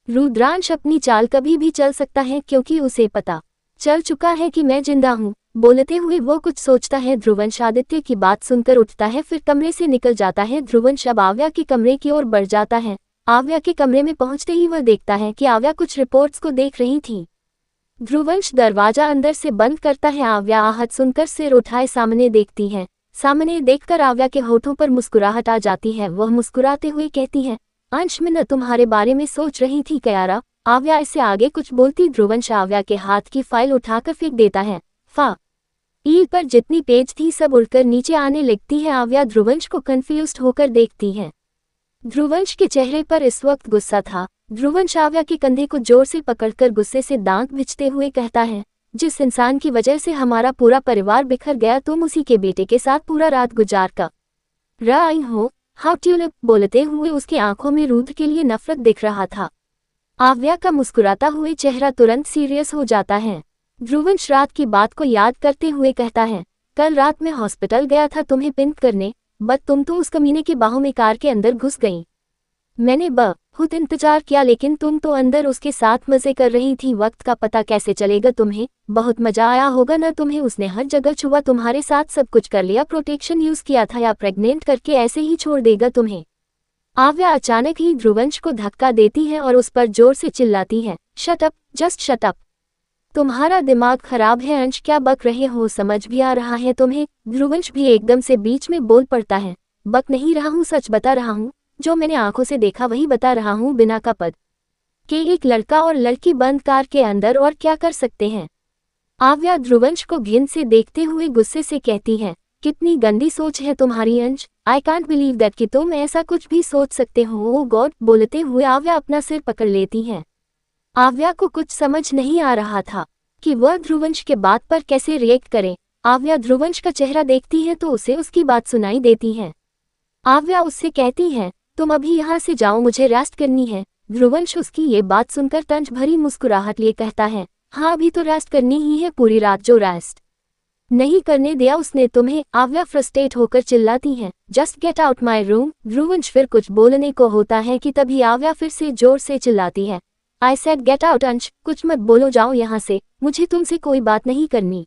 रुद्रांश अपनी चाल कभी भी चल सकता है क्योंकि उसे पता चल चुका है कि मैं जिंदा हूँ। बोलते हुए वो कुछ सोचता है। ध्रुवंश आदित्य की बात सुनकर उठता है, फिर कमरे से निकल जाता है। ध्रुवंश अब आव्या के कमरे की ओर बढ़ जाता है। आव्या के कमरे में पहुंचते ही वह देखता है कि आव्या कुछ रिपोर्ट्स को देख रही थी। ध्रुवंश दरवाजा अंदर से बंद करता है। आव्या आहत सुनकर सिर उठाए सामने देखती है। सामने देखकर आव्या के होठों पर मुस्कुराहट आ जाती है। वह मुस्कुराते हुए कहती है, अंश, मैं न तुम्हारे बारे में सोच रही थी क्यारा। आव्या इससे आगे कुछ बोलती ध्रुवंश आव्या के हाथ की फाइल उठाकर फेंक देता है। ईल पर जितनी पेज थी सब उड़कर नीचे आने लगती है। आव्या ध्रुवंश को कंफ्यूज्ड होकर देखती है। ध्रुवंश के चेहरे पर इस वक्त गुस्सा था। ध्रुवंश आव्या के कंधे को जोर से पकड़कर गुस्से से दांत बिछते हुए कहता है, जिस इंसान की वजह से हमारा पूरा परिवार बिखर गया तुम उसी के बेटे के साथ पूरा रात गुजार कर आई हो। How tulip. बोलते हुए उसकी आंखों में रुद्र के लिए नफरत दिख रहा था। आव्या का मुस्कुराता हुए चेहरा तुरंत सीरियस हो जाता है। ध्रुवंश रात की बात को याद करते हुए कहता है, कल रात मैं हॉस्पिटल गया था तुम्हें पिन करने, बट तुम तो उस कमीने के बाहों में कार के अंदर घुस गई। मैंने बहुत इंतजार किया लेकिन तुम तो अंदर उसके साथ मजे कर रही थी। वक्त का पता कैसे चलेगा तुम्हें? बहुत मजा आया होगा ना तुम्हें? उसने हर जगह छुआ, तुम्हारे साथ सब कुछ कर लिया, प्रोटेक्शन यूज किया था, या प्रेग्नेंट करके ऐसे ही छोड़ देगा तुम्हें? आव्या अचानक ही ध्रुवंश को धक्का देती है और उस पर जोर से चिल्लाती है, shut up, just shut up. तुम्हारा दिमाग खराब है अंश, क्या बक रहे हो? समझ भी आ रहा है तुम्हें? ध्रुवंश भी एकदम से बीच में बोल पड़ता है, बक नहीं रहा हूँ, सच बता रहा हूँ। जो मैंने आंखों से देखा वही बता रहा हूँ। बिना का पद के एक लड़का और लड़की बंद कार के अंदर और क्या कर सकते हैं? आव्या ध्रुवंश को घिन से देखते हुए गुस्से से कहती है, कितनी गंदी सोच है तुम्हारी अंश। आई कांट बिलीव दैट कि तुम ऐसा कुछ भी सोच सकते हो। ओ गॉड। बोलते हुए आव्या अपना सिर पकड़ लेती है। आव्या को कुछ समझ नहीं आ रहा था कि वह ध्रुवंश के बात पर कैसे रिएक्ट करे। आव्या ध्रुवंश का चेहरा देखती है तो उसे उसकी बात सुनाई देती है। आव्या उससे कहती है, तुम अभी यहाँ से जाओ, मुझे रेस्ट करनी है। ध्रुवंश उसकी ये बात सुनकर तंज भरी मुस्कुराहट लिए कहता है, हाँ अभी तो रेस्ट करनी ही है, पूरी रात जो रेस्ट नहीं करने दिया उसने तुम्हें। आव्या फ्रस्ट्रेट होकर चिल्लाती है, just get out my room. Dhruvansh फिर कुछ बोलने को होता है कि तभी आव्या फिर से जोर से चिल्लाती है, आई सेड गेट आउट अंश, कुछ मत बोलो, जाओ यहाँ से, मुझे तुमसे कोई बात नहीं करनी।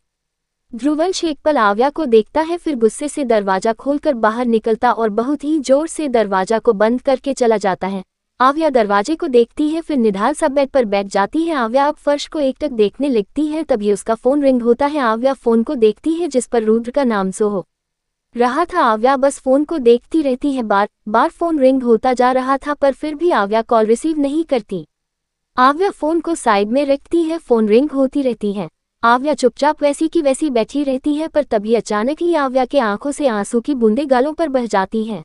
ध्रुवंश एक पल आव्या को देखता है, फिर गुस्से से दरवाजा खोलकर बाहर निकलता और बहुत ही जोर से दरवाजा को बंद करके चला जाता है। आव्या दरवाजे को देखती है, फिर निढाल सा बेड पर बैठ जाती है। आव्या अब फर्श को एकटक देखने लगती है, तभी उसका फोन रिंग होता है। आव्या फोन को देखती है जिस पर रुद्र का नाम शो हो रहा था। आव्या बस फोन को देखती रहती है। बार बार फोन रिंग होता जा रहा था, पर फिर भी आव्या कॉल रिसीव नहीं करती। आव्या फोन को साइड में रखती है, फोन रिंग होती रहती है। आव्या चुपचाप वैसी की वैसी बैठी रहती है, पर तभी अचानक ही आव्या के आंखों से आंसू की बूंदें गालों पर बह जाती हैं।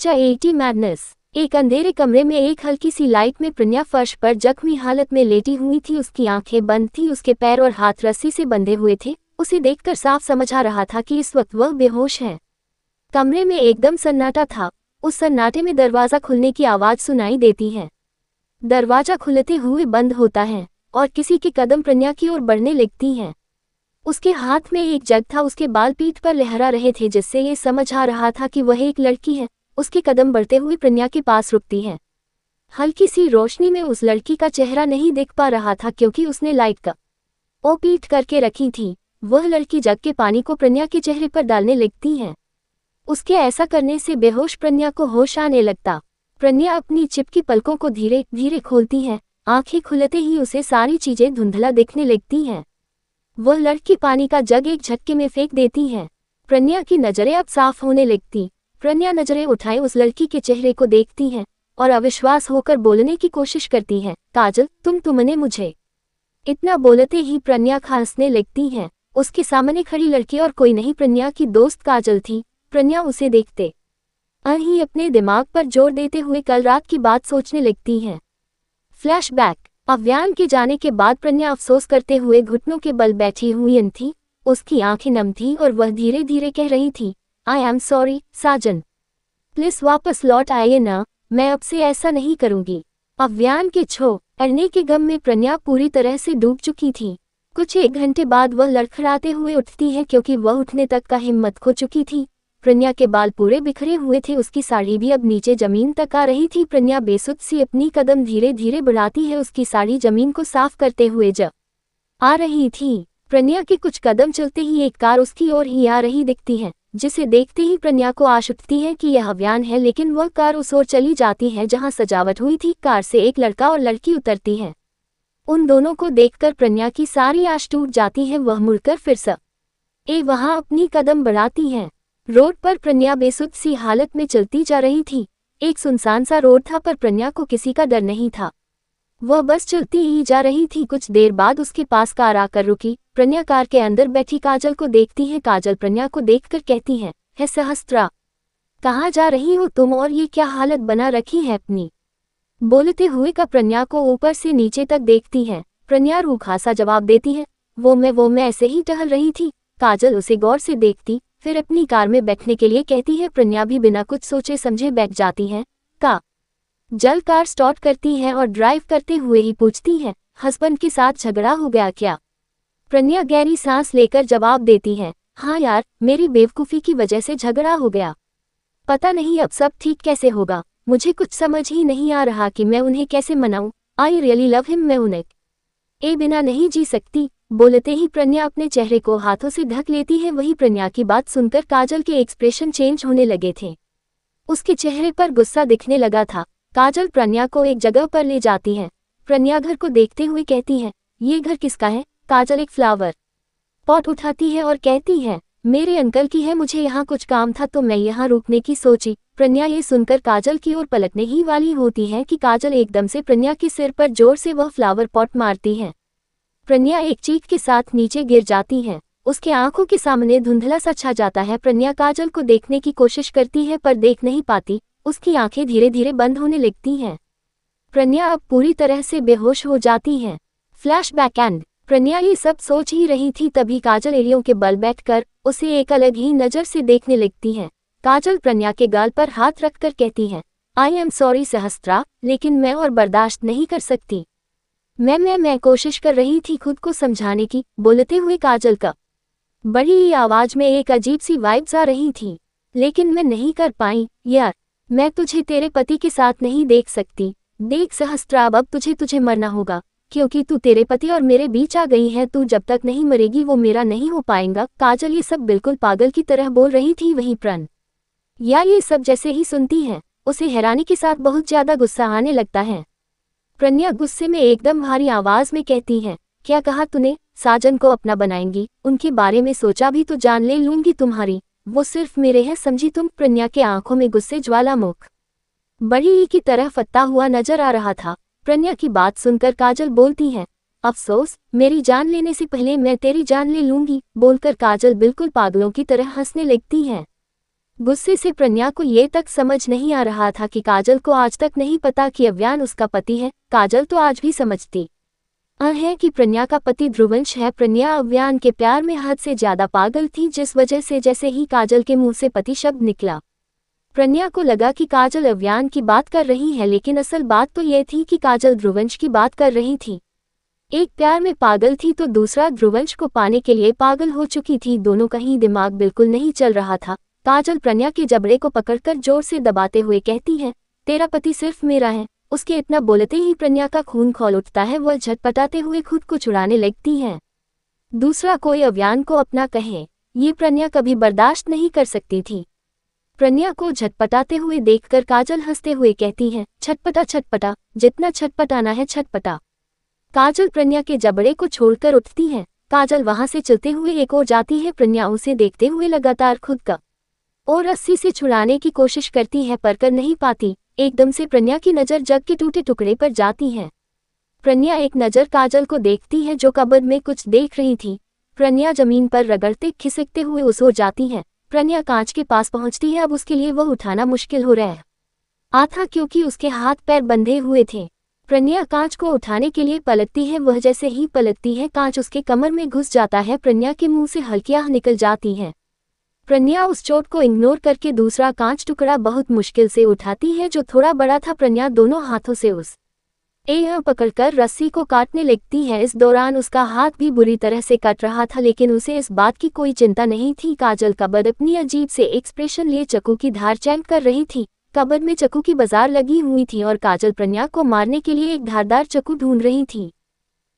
80 मैडनेस। एक अंधेरे कमरे में एक हल्की सी लाइट में प्रन्या फर्श पर जख्मी हालत में लेटी हुई थी। उसकी आंखें बंद थी, उसके पैर और हाथ रस्सी से बंधे हुए थे। उसे देखकर साफ समझ आ रहा था कि इस वक्त वह बेहोश है। कमरे में एकदम सन्नाटा था। उस सन्नाटे में दरवाजा खुलने की आवाज सुनाई देती है। दरवाजा खुलते हुए बंद होता है और किसी के कदम प्रन्या की ओर बढ़ने लगती हैं। उसके हाथ में एक जग था, उसके बाल पीठ पर लहरा रहे थे, जिससे ये समझ आ रहा था कि वह एक लड़की है। उसके कदम बढ़ते हुए प्रन्या के पास रुकती हैं। हल्की सी रोशनी में उस लड़की का चेहरा नहीं दिख पा रहा था, क्योंकि उसने लाइट का पीठ करके रखी थी। वह लड़की जग के पानी को प्रन्या के चेहरे पर डालने लगती है। उसके ऐसा करने से बेहोश प्रन्या को होश आने लगता। प्रन्या अपनी चिपकी पलकों को धीरे धीरे खोलती है। आंखें खुलते ही उसे सारी चीजें धुंधला दिखने लगती हैं। वह लड़की पानी का जग एक झटके में फेंक देती है। प्रन्या की नजरें अब साफ होने लगती। प्रन्या नजरें उठाए उस लड़की के चेहरे को देखती है और अविश्वास होकर बोलने की कोशिश करती है, काजल तुमने मुझे। इतना बोलते ही प्रन्या खांसने लगती है। उसके सामने खड़ी लड़की और कोई नहीं, प्रन्या की दोस्त काजल थी। प्रन्या उसे देखते ही अपने दिमाग पर जोर देते हुए कल रात की बात सोचने लगती है। फ्लैशबैक। अव्यान के जाने के बाद प्रन्या अफसोस करते हुए घुटनों के बल बैठी हुई थी। उसकी आंखें नम थी और वह धीरे धीरे कह रही थी, I am sorry Sajan, please वापस लौट आइए ना, मैं अब से ऐसा नहीं करूंगी। अव्यान के छोड़ने के गम में प्रन्या पूरी तरह से डूब चुकी थी। कुछ 1 घंटे बाद वह लड़खड़ाते हुए उठती है, क्योंकि वह उठने तक का हिम्मत खो चुकी थी। प्रन्या के बाल पूरे बिखरे हुए थे, उसकी साड़ी भी अब नीचे जमीन तक आ रही थी। प्रन्या बेसुध सी अपनी कदम धीरे धीरे बढ़ाती है, उसकी साड़ी जमीन को साफ करते हुए आ रही थी। प्रन्या के कुछ कदम चलते ही एक कार उसकी ओर ही आ रही दिखती है, जिसे देखते ही प्रन्या को आश उठती है कि यह अव्यान है, लेकिन वह कार उस ओर चली जाती है जहां सजावट हुई थी। कार से एक लड़का और लड़की उतरती है। उन दोनों को देखकर प्रन्या की सारी आश टूट जाती है। वह मुड़कर फिर से वहां अपनी कदम बढ़ाती है। रोड पर प्रन्या बेसुध सी हालत में चलती जा रही थी। एक सुनसान सा रोड था, पर प्रन्या को किसी का डर नहीं था। वह बस चलती ही जा रही थी। कुछ देर बाद उसके पास कार आकर रुकी। प्रन्या कार के अंदर बैठी काजल को देखती है। काजल प्रन्या को देखकर कहती है, सहस्त्रा, कहाँ जा रही हो तुम और ये क्या हालत बना रखी है अपनी? बोलते हुए का प्रन्या को ऊपर से नीचे तक देखती है। प्रन्या रूखा सा जवाब देती है, वो मैं ऐसे ही टहल रही थी। काजल उसे गौर से देखती, फिर अपनी कार में बैठने के लिए कहती है। प्रन्या भी बिना कुछ सोचे समझे बैठ जाती है। जल कार स्टार्ट करती है और ड्राइव करते हुए ही पूछती है, हस्बैंड के साथ झगड़ा हो गया क्या? प्रन्या गहरी सांस लेकर जवाब देती है, हाँ यार, मेरी बेवकूफ़ी की वजह से झगड़ा हो गया। पता नहीं अब सब ठीक कैसे होगा। मुझे कुछ समझ ही नहीं आ रहा कि मैं उन्हें कैसे मनाऊं। आई रियली लव हिम, मैं उन्हें बिना नहीं जी सकती। बोलते ही प्रन्या अपने चेहरे को हाथों से ढक लेती है। वही प्रन्या की बात सुनकर काजल के एक्सप्रेशन चेंज होने लगे थे। उसके चेहरे पर गुस्सा दिखने लगा था। काजल प्रन्या को एक जगह पर ले जाती है। प्रन्या घर को देखते हुए कहती है, ये घर किसका है? काजल एक फ्लावर पॉट उठाती है और कहती है, मेरे अंकल की है, मुझे यहाँ कुछ काम था तो मैं यहाँ रुकने की सोची। प्रन्या ये सुनकर काजल की ओर पलटने ही वाली होती है कि काजल एकदम से प्रन्या के सिर पर जोर से वह फ्लावर पॉट मारती है। प्रन्या एक चीख के साथ नीचे गिर जाती है। उसके आंखों के सामने धुंधला सा छा जाता है। प्रन्या काजल को देखने की कोशिश करती है, पर देख नहीं पाती। उसकी आंखें धीरे धीरे बंद होने लगती हैं। प्रन्या अब पूरी तरह से बेहोश हो जाती है। Flashback and. प्रन्या ये सब सोच ही रही थी, तभी काजल एड़ियों के बल बैठकर उसे एक अलग ही नज़र से देखने लगती है। काजल प्रन्या के गाल पर हाथ रखकर कहती है, आई एम सॉरी सहस्त्रा, लेकिन मैं और बर्दाश्त नहीं कर सकती। मैं कोशिश कर रही थी खुद को समझाने की। बोलते हुए काजल का बड़ी ही आवाज में एक अजीब सी वाइब्स आ रही थी, लेकिन मैं नहीं कर पाई। यार, मैं तुझे तेरे पति के साथ नहीं देख सकती। देख सहस्त्रा, अब तुझे मरना होगा, क्योंकि तू तेरे पति और मेरे बीच आ गई है। तू जब तक नहीं मरेगी वो मेरा नहीं हो पाएगा। काजल ये सब बिल्कुल पागल की तरह बोल रही थी। वहीं प्रन्या ये सब जैसे ही सुनती है, उसे हैरानी के साथ बहुत ज्यादा गुस्सा आने लगता है। प्रज्ञा गुस्से में एकदम भारी आवाज में कहती है, क्या कहा तूने? साजन को अपना बनाएंगी? उनके बारे में सोचा भी तो जान ले लूंगी तुम्हारी। वो सिर्फ मेरे हैं, समझी तुम? प्रज्ञा के आंखों में गुस्से ज्वालामुख बड़ी ई की तरह फटता हुआ नजर आ रहा था। प्रज्ञा की बात सुनकर काजल बोलती है, अफसोस, मेरी जान लेने से पहले मैं तेरी जान ले लूंगी। बोलकर काजल बिल्कुल पागलों की तरह हंसने लगती है। गुस्से से प्रज्ञा को ये तक समझ नहीं आ रहा था कि काजल को आज तक नहीं पता कि अव्यान उसका पति है। काजल तो आज भी समझती है कि प्रज्ञा का पति ध्रुवंश है। प्रज्ञा अव्यान के प्यार में हद से ज्यादा पागल थी, जिस वजह से जैसे ही काजल के मुंह से पति शब्द निकला, प्रज्ञा को लगा कि काजल अव्यान की बात कर रही है, लेकिन असल बात तो ये थी कि काजल ध्रुवंश की बात कर रही थी। एक प्यार में पागल थी तो दूसरा ध्रुवंश को पाने के लिए पागल हो चुकी थी। दोनों का ही दिमाग बिल्कुल नहीं चल रहा था। काजल प्रज्ञा के जबड़े को पकड़कर जोर से दबाते हुए कहती है, तेरा पति सिर्फ मेरा है। उसके इतना बोलते ही प्रज्ञा का खून खौल उठता है। वह झटपटाते हुए खुद को छुड़ाने लगती है। दूसरा कोई अव्यान को अपना कहे, ये प्रज्ञा कभी बर्दाश्त नहीं कर सकती थी। प्रज्ञा को झटपटाते हुए देखकर काजल हंसते हुए कहती है, छटपटा छटपटा, जितना छटपटाना है छटपटा। काजल प्रज्ञा के जबड़े को छोड़कर उठती है। काजल वहां से चलते हुए एक ओर जाती है। प्रज्ञा उसे देखते हुए लगातार खुद का और रस्सी से छुड़ाने की कोशिश करती है पर कर नहीं पाती। एकदम से प्रज्ञा की नज़र जग के टूटे टुकड़े पर जाती है। प्रज्ञा एक नज़र काजल को देखती है जो कबर्ड में कुछ देख रही थी। प्रज्ञा जमीन पर रगड़ते खिसकते हुए उस ओर जाती है। प्रज्ञा कांच के पास पहुंचती है। अब उसके लिए वह उठाना मुश्किल हो रहा है था क्योंकि उसके हाथ पैर बंधे हुए थे। प्रज्ञा कांच को उठाने के लिए पलटती है। वह जैसे ही पलटती है कांच उसके कमर में घुस जाता है। प्रज्ञा के मुंह से हल्की आह निकल जाती है। प्रज्ञा उस चोट को इग्नोर करके दूसरा कांच टुकड़ा बहुत मुश्किल से उठाती है जो थोड़ा बड़ा था। प्रज्ञा दोनों हाथों से उस पकड़कर रस्सी को काटने लगती है। इस दौरान उसका हाथ भी बुरी तरह से कट रहा था, लेकिन उसे इस बात की कोई चिंता नहीं थी। काजल कबर्ड अपनी अजीब से एक्सप्रेशन लिए चक्कू की धार चैंक कर रही थी। कबर्ड में चक्कू की बाजार लगी हुई थी और काजल प्रज्ञा को मारने के लिए एक धारदार चक्कू ढूंढ रही थी।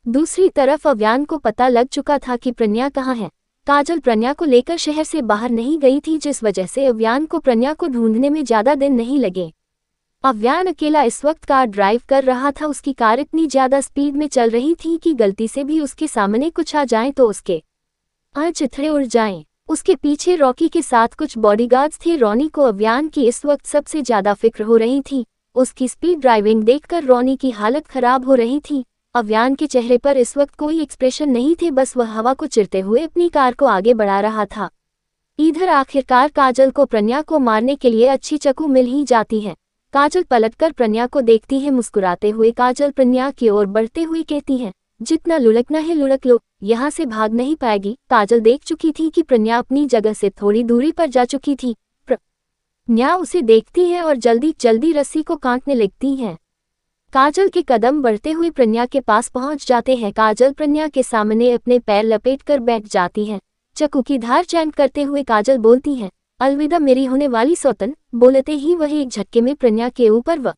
दूसरी तरफ अव्यान को पता लग चुका था कि प्रज्ञा कहाँ है। काजल प्रज्ञा को लेकर शहर से बाहर नहीं गई थी, जिस वजह से अव्यान को प्रज्ञा को ढूंढने में ज्यादा दिन नहीं लगे। अव्यान अकेला इस वक्त कार ड्राइव कर रहा था। उसकी कार इतनी ज्यादा स्पीड में चल रही थी कि गलती से भी उसके सामने कुछ आ जाए तो उसके चिथड़े उड़ जाएं। उसके पीछे रॉकी के साथ कुछ बॉडीगार्ड्स थे। रॉनी को अव्यान की इस वक्त सबसे ज्यादा फिक्र हो रही थी। उसकी स्पीड ड्राइविंग देखकर रॉनी की हालत खराब हो रही थी। अव्यान के चेहरे पर इस वक्त कोई एक्सप्रेशन नहीं थे, बस वह हवा को चिरते हुए अपनी कार को आगे बढ़ा रहा था। इधर आखिरकार काजल को प्रज्ञा को मारने के लिए अच्छी चाकू मिल ही जाती है। काजल पलटकर प्रज्ञा को देखती है। मुस्कुराते हुए काजल प्रज्ञा की ओर बढ़ते हुए कहती है, जितना लुढ़कना है लुढ़क लो, यहाँ से भाग नहीं पाएगी। काजल देख चुकी थी कि प्रज्ञा अपनी जगह से थोड़ी दूरी पर जा चुकी थी। प्रज्ञा उसे देखती है और जल्दी जल्दी रस्सी को काटने लगती है। काजल के कदम बढ़ते हुए प्रज्ञा के पास पहुंच जाते हैं। काजल प्रज्ञा के सामने अपने पैर लपेटकर बैठ जाती है। चाकू की धार चैंक करते हुए काजल बोलती है, अलविदा मेरी होने वाली सौतन। बोलते ही वह एक झटके में प्रज्ञा के ऊपर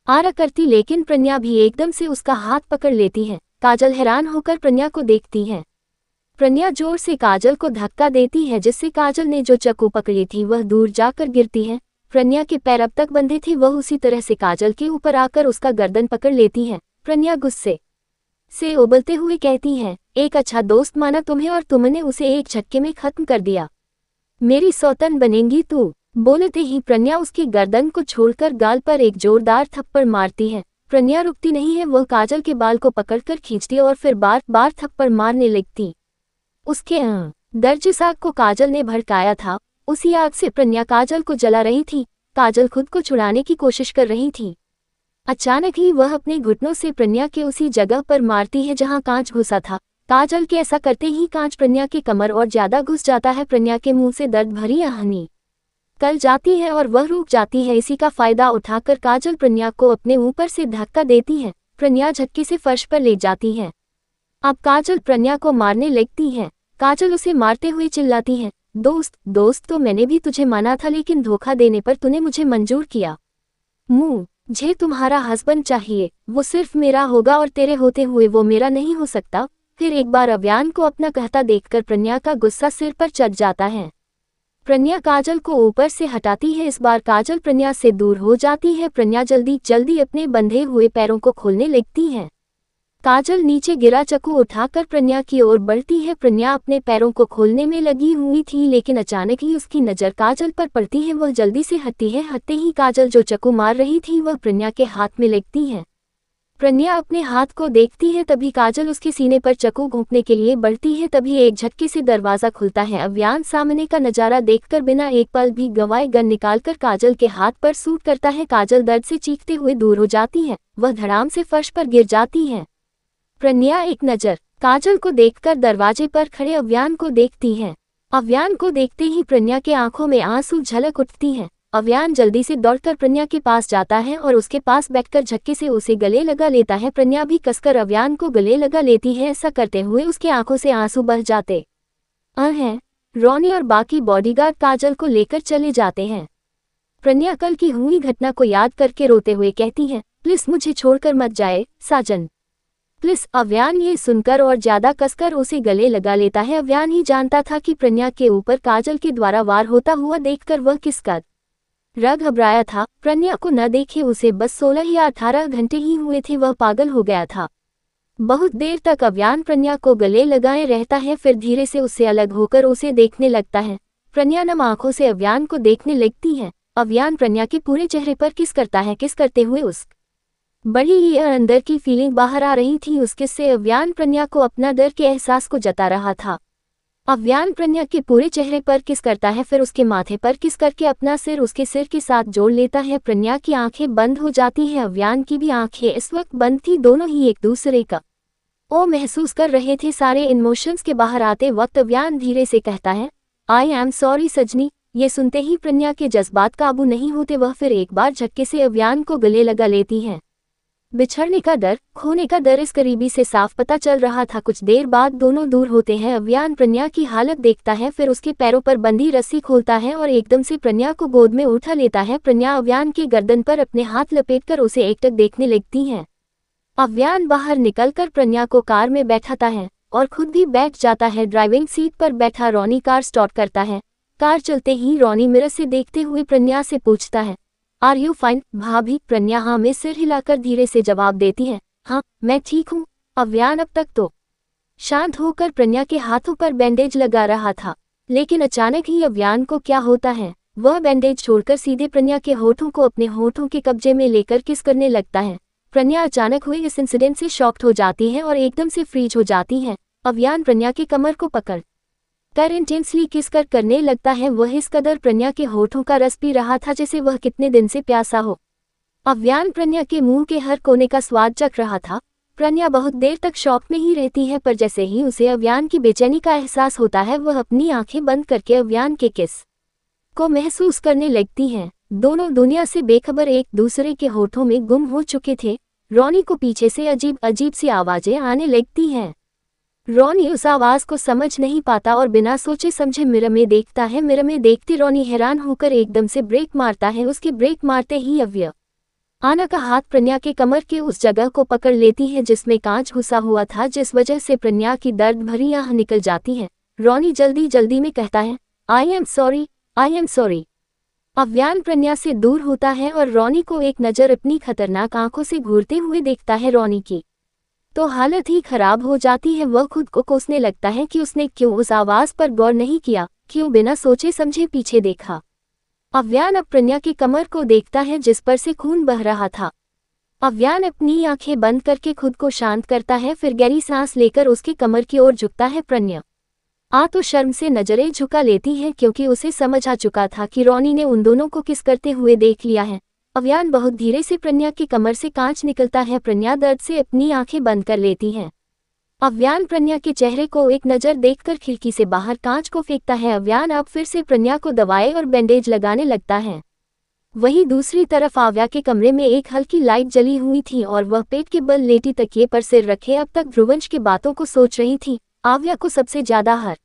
आरा करती, लेकिन प्रज्ञा भी एकदम से उसका हाथ पकड़ लेती है। काजल हैरान होकर प्रज्ञा को देखती है। प्रज्ञा जोर से काजल को धक्का देती है, जिससे काजल ने जो चाकू पकड़ी थी वह दूर जाकर गिरती है। प्रज्ञा के पैर अब तक बंधे थे, वह उसी तरह से काजल के ऊपर आकर उसका गर्दन पकड़ लेती है। प्रज्ञा गुस्से से उबलते हुए कहती है, एक अच्छा दोस्त माना तुम्हें और तुमने उसे एक झटके में खत्म कर दिया। मेरी सौतन बनेंगी तू। बोलते ही प्रज्ञा उसकी गर्दन को छोड़कर गाल पर एक जोरदार थप्पड़ मारती है। प्रज्ञा रुकती नहीं है, वह काजल के बाल को पकड़कर खींचती और फिर बार बार थप्पड़ मारने लगती। उसके दर्ज आग को काजल ने भड़काया था। उसी आग से प्रज्ञा काजल को जला रही थी। काजल खुद को छुड़ाने की कोशिश कर रही थी। अचानक ही वह अपने घुटनों से प्रज्ञा के उसी जगह पर मारती है जहां कांच घुसा था। काजल के ऐसा करते ही कांच प्रज्ञा के कमर और ज्यादा घुस जाता है। प्रज्ञा के मुंह से दर्द भरी आहनी कल जाती है और वह रुक जाती है। इसी का फायदा उठाकर काजल प्रज्ञा को अपने ऊपर से धक्का देती है। प्रज्ञा झटके से फर्श पर लेट जाती है। अब काजल प्रज्ञा को मारने लगती है। काजल उसे मारते हुए चिल्लाती है, दोस्त दोस्त तो मैंने भी तुझे माना था, लेकिन धोखा देने पर तूने मुझे मंजूर किया। मुझे तुम्हारा हस्बैंड चाहिए, वो सिर्फ मेरा होगा और तेरे होते हुए वो मेरा नहीं हो सकता। फिर एक बार अव्यान को अपना कहता देखकर प्रज्ञा का गुस्सा सिर पर चढ़ जाता है। प्रज्ञा काजल को ऊपर से हटाती है। इस बार काजल प्रज्ञा से दूर हो जाती है। प्रज्ञा जल्दी जल्दी अपने बंधे हुए पैरों को खोलने लगती है। काजल नीचे गिरा चक्कू उठाकर प्रज्ञा की ओर बढ़ती है। प्रज्ञा अपने पैरों को खोलने में लगी हुई थी, लेकिन अचानक ही उसकी नज़र काजल पर पड़ती है। वह जल्दी से हटती है। हटते ही काजल जो चक्कू मार रही थी वह प्रज्ञा के हाथ में लगती है। प्रज्ञा अपने हाथ को देखती है, तभी काजल उसके सीने पर चक्कू घोंपने के लिए बढ़ती है। तभी एक झटके से दरवाजा खुलता है। अव्यान सामने का नजारा देखकर बिना एक पल भी गंवाए गन निकालकर काजल के हाथ पर सूट करता है। काजल दर्द से चीखते हुए दूर हो जाती है। वह धड़ाम से फर्श पर गिर जाती है। प्रज्ञा एक नज़र काजल को देखकर दरवाजे पर खड़े अव्यान को देखती है। अव्यान को देखते ही प्रज्ञा के आंखों में आंसू झलक उठती हैं। अव्यान जल्दी से दौड़कर प्रज्ञा के पास जाता है और उसके पास बैठकर झटके से उसे गले लगा लेता है। प्रज्ञा भी कसकर अव्यान को गले लगा लेती है। ऐसा करते हुए उसके आंखों से आंसू बह जाते हैं। रोनी और बाकी बॉडीगार्ड काजल को लेकर चले जाते हैं। प्रज्ञा कल की हुई घटना को याद करके रोते हुए कहती है, प्लीज मुझे छोड़कर मत जाए साजन, प्लीज। अव्यान ये सुनकर और ज्यादा कसकर उसे गले लगा लेता है। अव्यान ही जानता था कि प्रज्ञा के ऊपर काजल के द्वारा वार होता हुआ देखकर वह किस कदर घबराया था। प्रज्ञा को न देखे उसे बस 16 या 18 घंटे ही हुए थे, वह पागल हो गया था। बहुत देर तक अव्यान प्रज्ञा को गले लगाए रहता है, फिर धीरे से उससे अलग होकर उसे देखने लगता है। प्रज्ञा नम आंखों से अव्यान को देखने लगती है। अव्यान प्रज्ञा के पूरे चेहरे पर किस करता है। किस करते हुए उस बड़ी ही अंदर की फीलिंग बाहर आ रही थी। उस किस से अव्यान प्रज्ञा को अपना डर के एहसास को जता रहा था। अव्यान प्रज्ञा के पूरे चेहरे पर किस करता है, फिर उसके माथे पर किस करके अपना सिर उसके सिर के साथ जोड़ लेता है। प्रज्ञा की आंखें बंद हो जाती हैं। अव्यान की भी आंखें इस वक्त बंद थी। दोनों ही एक दूसरे का महसूस कर रहे थे। सारे इमोशंस के बाहर आते वक्त अव्यान धीरे से कहता है, आई एम सॉरी सजनी। ये सुनते ही प्रज्ञा के जज्बात काबू नहीं होते। वह फिर एक बार झटके से अव्यान को गले लगा लेती है। बिछड़ने का डर, खोने का डर इस करीबी से साफ पता चल रहा था। कुछ देर बाद दोनों दूर होते हैं। अव्यान प्रज्ञा की हालत देखता है, फिर उसके पैरों पर बंधी रस्सी खोलता है और एकदम से प्रज्ञा को गोद में उठा लेता है। प्रज्ञा अव्यान के गर्दन पर अपने हाथ लपेटकर उसे एकटक देखने लगती है। अव्यान बाहर निकलकर प्रज्ञा को कार में बैठाता है और खुद भी बैठ जाता है। ड्राइविंग सीट पर बैठा रोनी कार स्टार्ट करता है। कार चलते ही रोनी मिरर से देखते हुए प्रज्ञा से पूछता है, आर यू फाइन भाभी। प्रज्ञा हाँ में सिर हिलाकर धीरे से जवाब देती है, हाँ मैं ठीक हूँ। अव्यान अब तक तो शांत होकर प्रज्ञा के हाथों पर बैंडेज लगा रहा था, लेकिन अचानक ही अव्यान को क्या होता है। वह बैंडेज छोड़कर सीधे प्रज्ञा के होठों को अपने होठों के कब्जे में लेकर किस करने लगता है। प्रज्ञा अचानक हुए इस इंसिडेंट से शॉक्ड हो जाती है और एकदम से फ्रीज हो जाती है। अव्यान प्रज्ञा की कमर को पकड़ कर इंटेंसली किस करने लगता है। वह इस कदर प्रज्ञा के होठों का रस पी रहा था जैसे वह कितने दिन से प्यासा हो। अव्यान प्रज्ञा के मुंह के हर कोने का स्वाद चख रहा था। प्रज्ञा बहुत देर तक शॉक में ही रहती है, पर जैसे ही उसे अव्यान की बेचैनी का एहसास होता है वह अपनी आंखें बंद करके अव्यान के किस को महसूस करने लगती है। दोनों दुनिया से बेखबर एक दूसरे के होठों में गुम हो चुके थे। रोनी को पीछे से अजीब अजीब सी आवाजें आने लगती हैं। रोनी उस आवाज को समझ नहीं पाता और बिना सोचे समझे मिरर में देखता है। मिरर में देखते रोनी हैरान होकर एकदम से ब्रेक मारता है। उसके ब्रेक मारते ही अव्यान का हाथ प्रज्ञा के कमर के उस जगह को पकड़ लेती है जिसमें कांच घुसा हुआ था, जिस वजह से प्रज्ञा की दर्द भरी आह निकल जाती है। रोनी जल्दी जल्दी में कहता है, I am sorry, I am sorry. Avyan Pragya से दूर होता है और रोनी को एक नज़र अपनी खतरनाक आंखों से घूरते हुए देखता है। रोनी की तो हालत ही खराब हो जाती है। वह खुद को कोसने लगता है कि उसने क्यों उस आवाज पर गौर नहीं किया, क्यों बिना सोचे समझे पीछे देखा। अव्यान अब प्रज्ञा की कमर को देखता है जिस पर से खून बह रहा था। अव्यान अपनी आंखें बंद करके खुद को शांत करता है, फिर गहरी सांस लेकर उसकी कमर की ओर झुकता है। प्रज्ञा तो शर्म से नजरें झुका लेती है, क्योंकि उसे समझ आ चुका था कि रोनी ने उन दोनों को किस करते हुए देख लिया है। अव्यान बहुत धीरे से प्रज्ञा की कमर से कांच निकलता है। प्रज्ञा दर्द से अपनी आंखें बंद कर लेती है। अव्यान प्रज्ञा के चेहरे को एक नज़र देखकर खिड़की से बाहर कांच को फेंकता है। अव्यान अब फिर से प्रज्ञा को दवाएं और बैंडेज लगाने लगता है। वहीं दूसरी तरफ आव्या के कमरे में एक हल्की लाइट जली हुई थी और वह पेट के बल लेटी तकिए पर सिर रखे अब तक ध्रुवंश की बातों को सोच रही थी। आव्या को सबसे ज्यादा हर्ट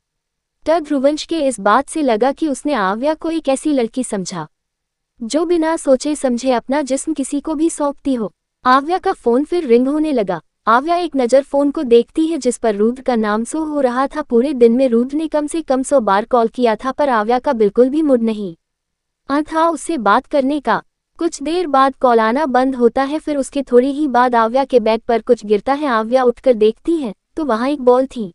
ध्रुवंश के इस बात से लगा कि उसने आव्या को एक ऐसी लड़की समझा जो बिना सोचे समझे अपना जिस्म किसी को भी सौंपती हो। आव्या का फोन फिर रिंग होने लगा। आव्या एक नज़र फोन को देखती है जिस पर रुद्र का नाम शो हो रहा था। पूरे दिन में रुद्र ने कम से कम 100 बार कॉल किया था, पर आव्या का बिल्कुल भी मूड नहीं था उससे बात करने का। कुछ देर बाद कॉल आना बंद होता है, फिर उसके थोड़ी ही बाद आव्या के बैग पर कुछ गिरता है। आव्या उठकर देखती है तो वहाँ एक बॉल थी।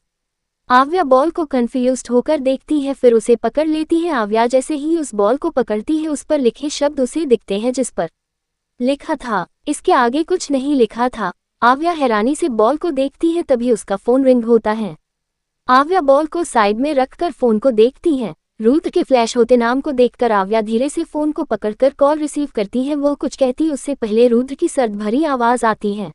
आव्या बॉल को कंफ्यूज्ड होकर देखती है, फिर उसे पकड़ लेती है। आव्या जैसे ही उस बॉल को पकड़ती है, उस पर लिखे शब्द उसे दिखते हैं जिस पर लिखा था, इसके आगे कुछ नहीं लिखा था। आव्या हैरानी से बॉल को देखती है, तभी उसका फोन रिंग होता है। आव्या बॉल को साइड में रखकर फोन को देखती है। रुद्र के फ्लैश होते नाम को देखकर आव्या धीरे से फोन को पकड़कर कॉल रिसीव करती है। वो कुछ कहती उससे पहले रुद्र की सर्द भरी आवाज आती है,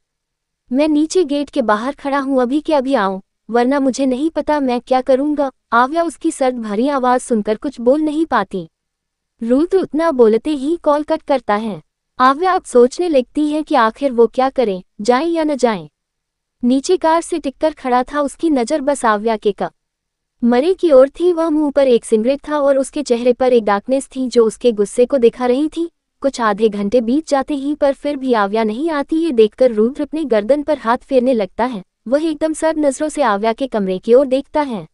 मैं नीचे गेट के बाहर खड़ा हूँ, अभी के अभी आऊँ, वरना मुझे नहीं पता मैं क्या करूँगा। आव्या उसकी सर्द भरी आवाज सुनकर कुछ बोल नहीं पाती। रुद्र उतना बोलते ही कॉल कट करता है। आव्या अब सोचने लगती है कि आखिर वो क्या करे, जाए या न जाए। नीचे कार से टिककर खड़ा था, उसकी नज़र बस आव्या के कमरे की ओर थी। वह मुंह पर एक सिगरेट था और उसके चेहरे पर एक डार्कनेस थी जो उसके गुस्से को दिखा रही थी। कुछ आधे घंटे बीत जाते ही पर फिर भी आव्या नहीं आती। ये देखकर रुद्र अपनी गर्दन पर हाथ फेरने लगता है। वह एकदम सर्द नजरों से आव्या के कमरे की ओर देखता है।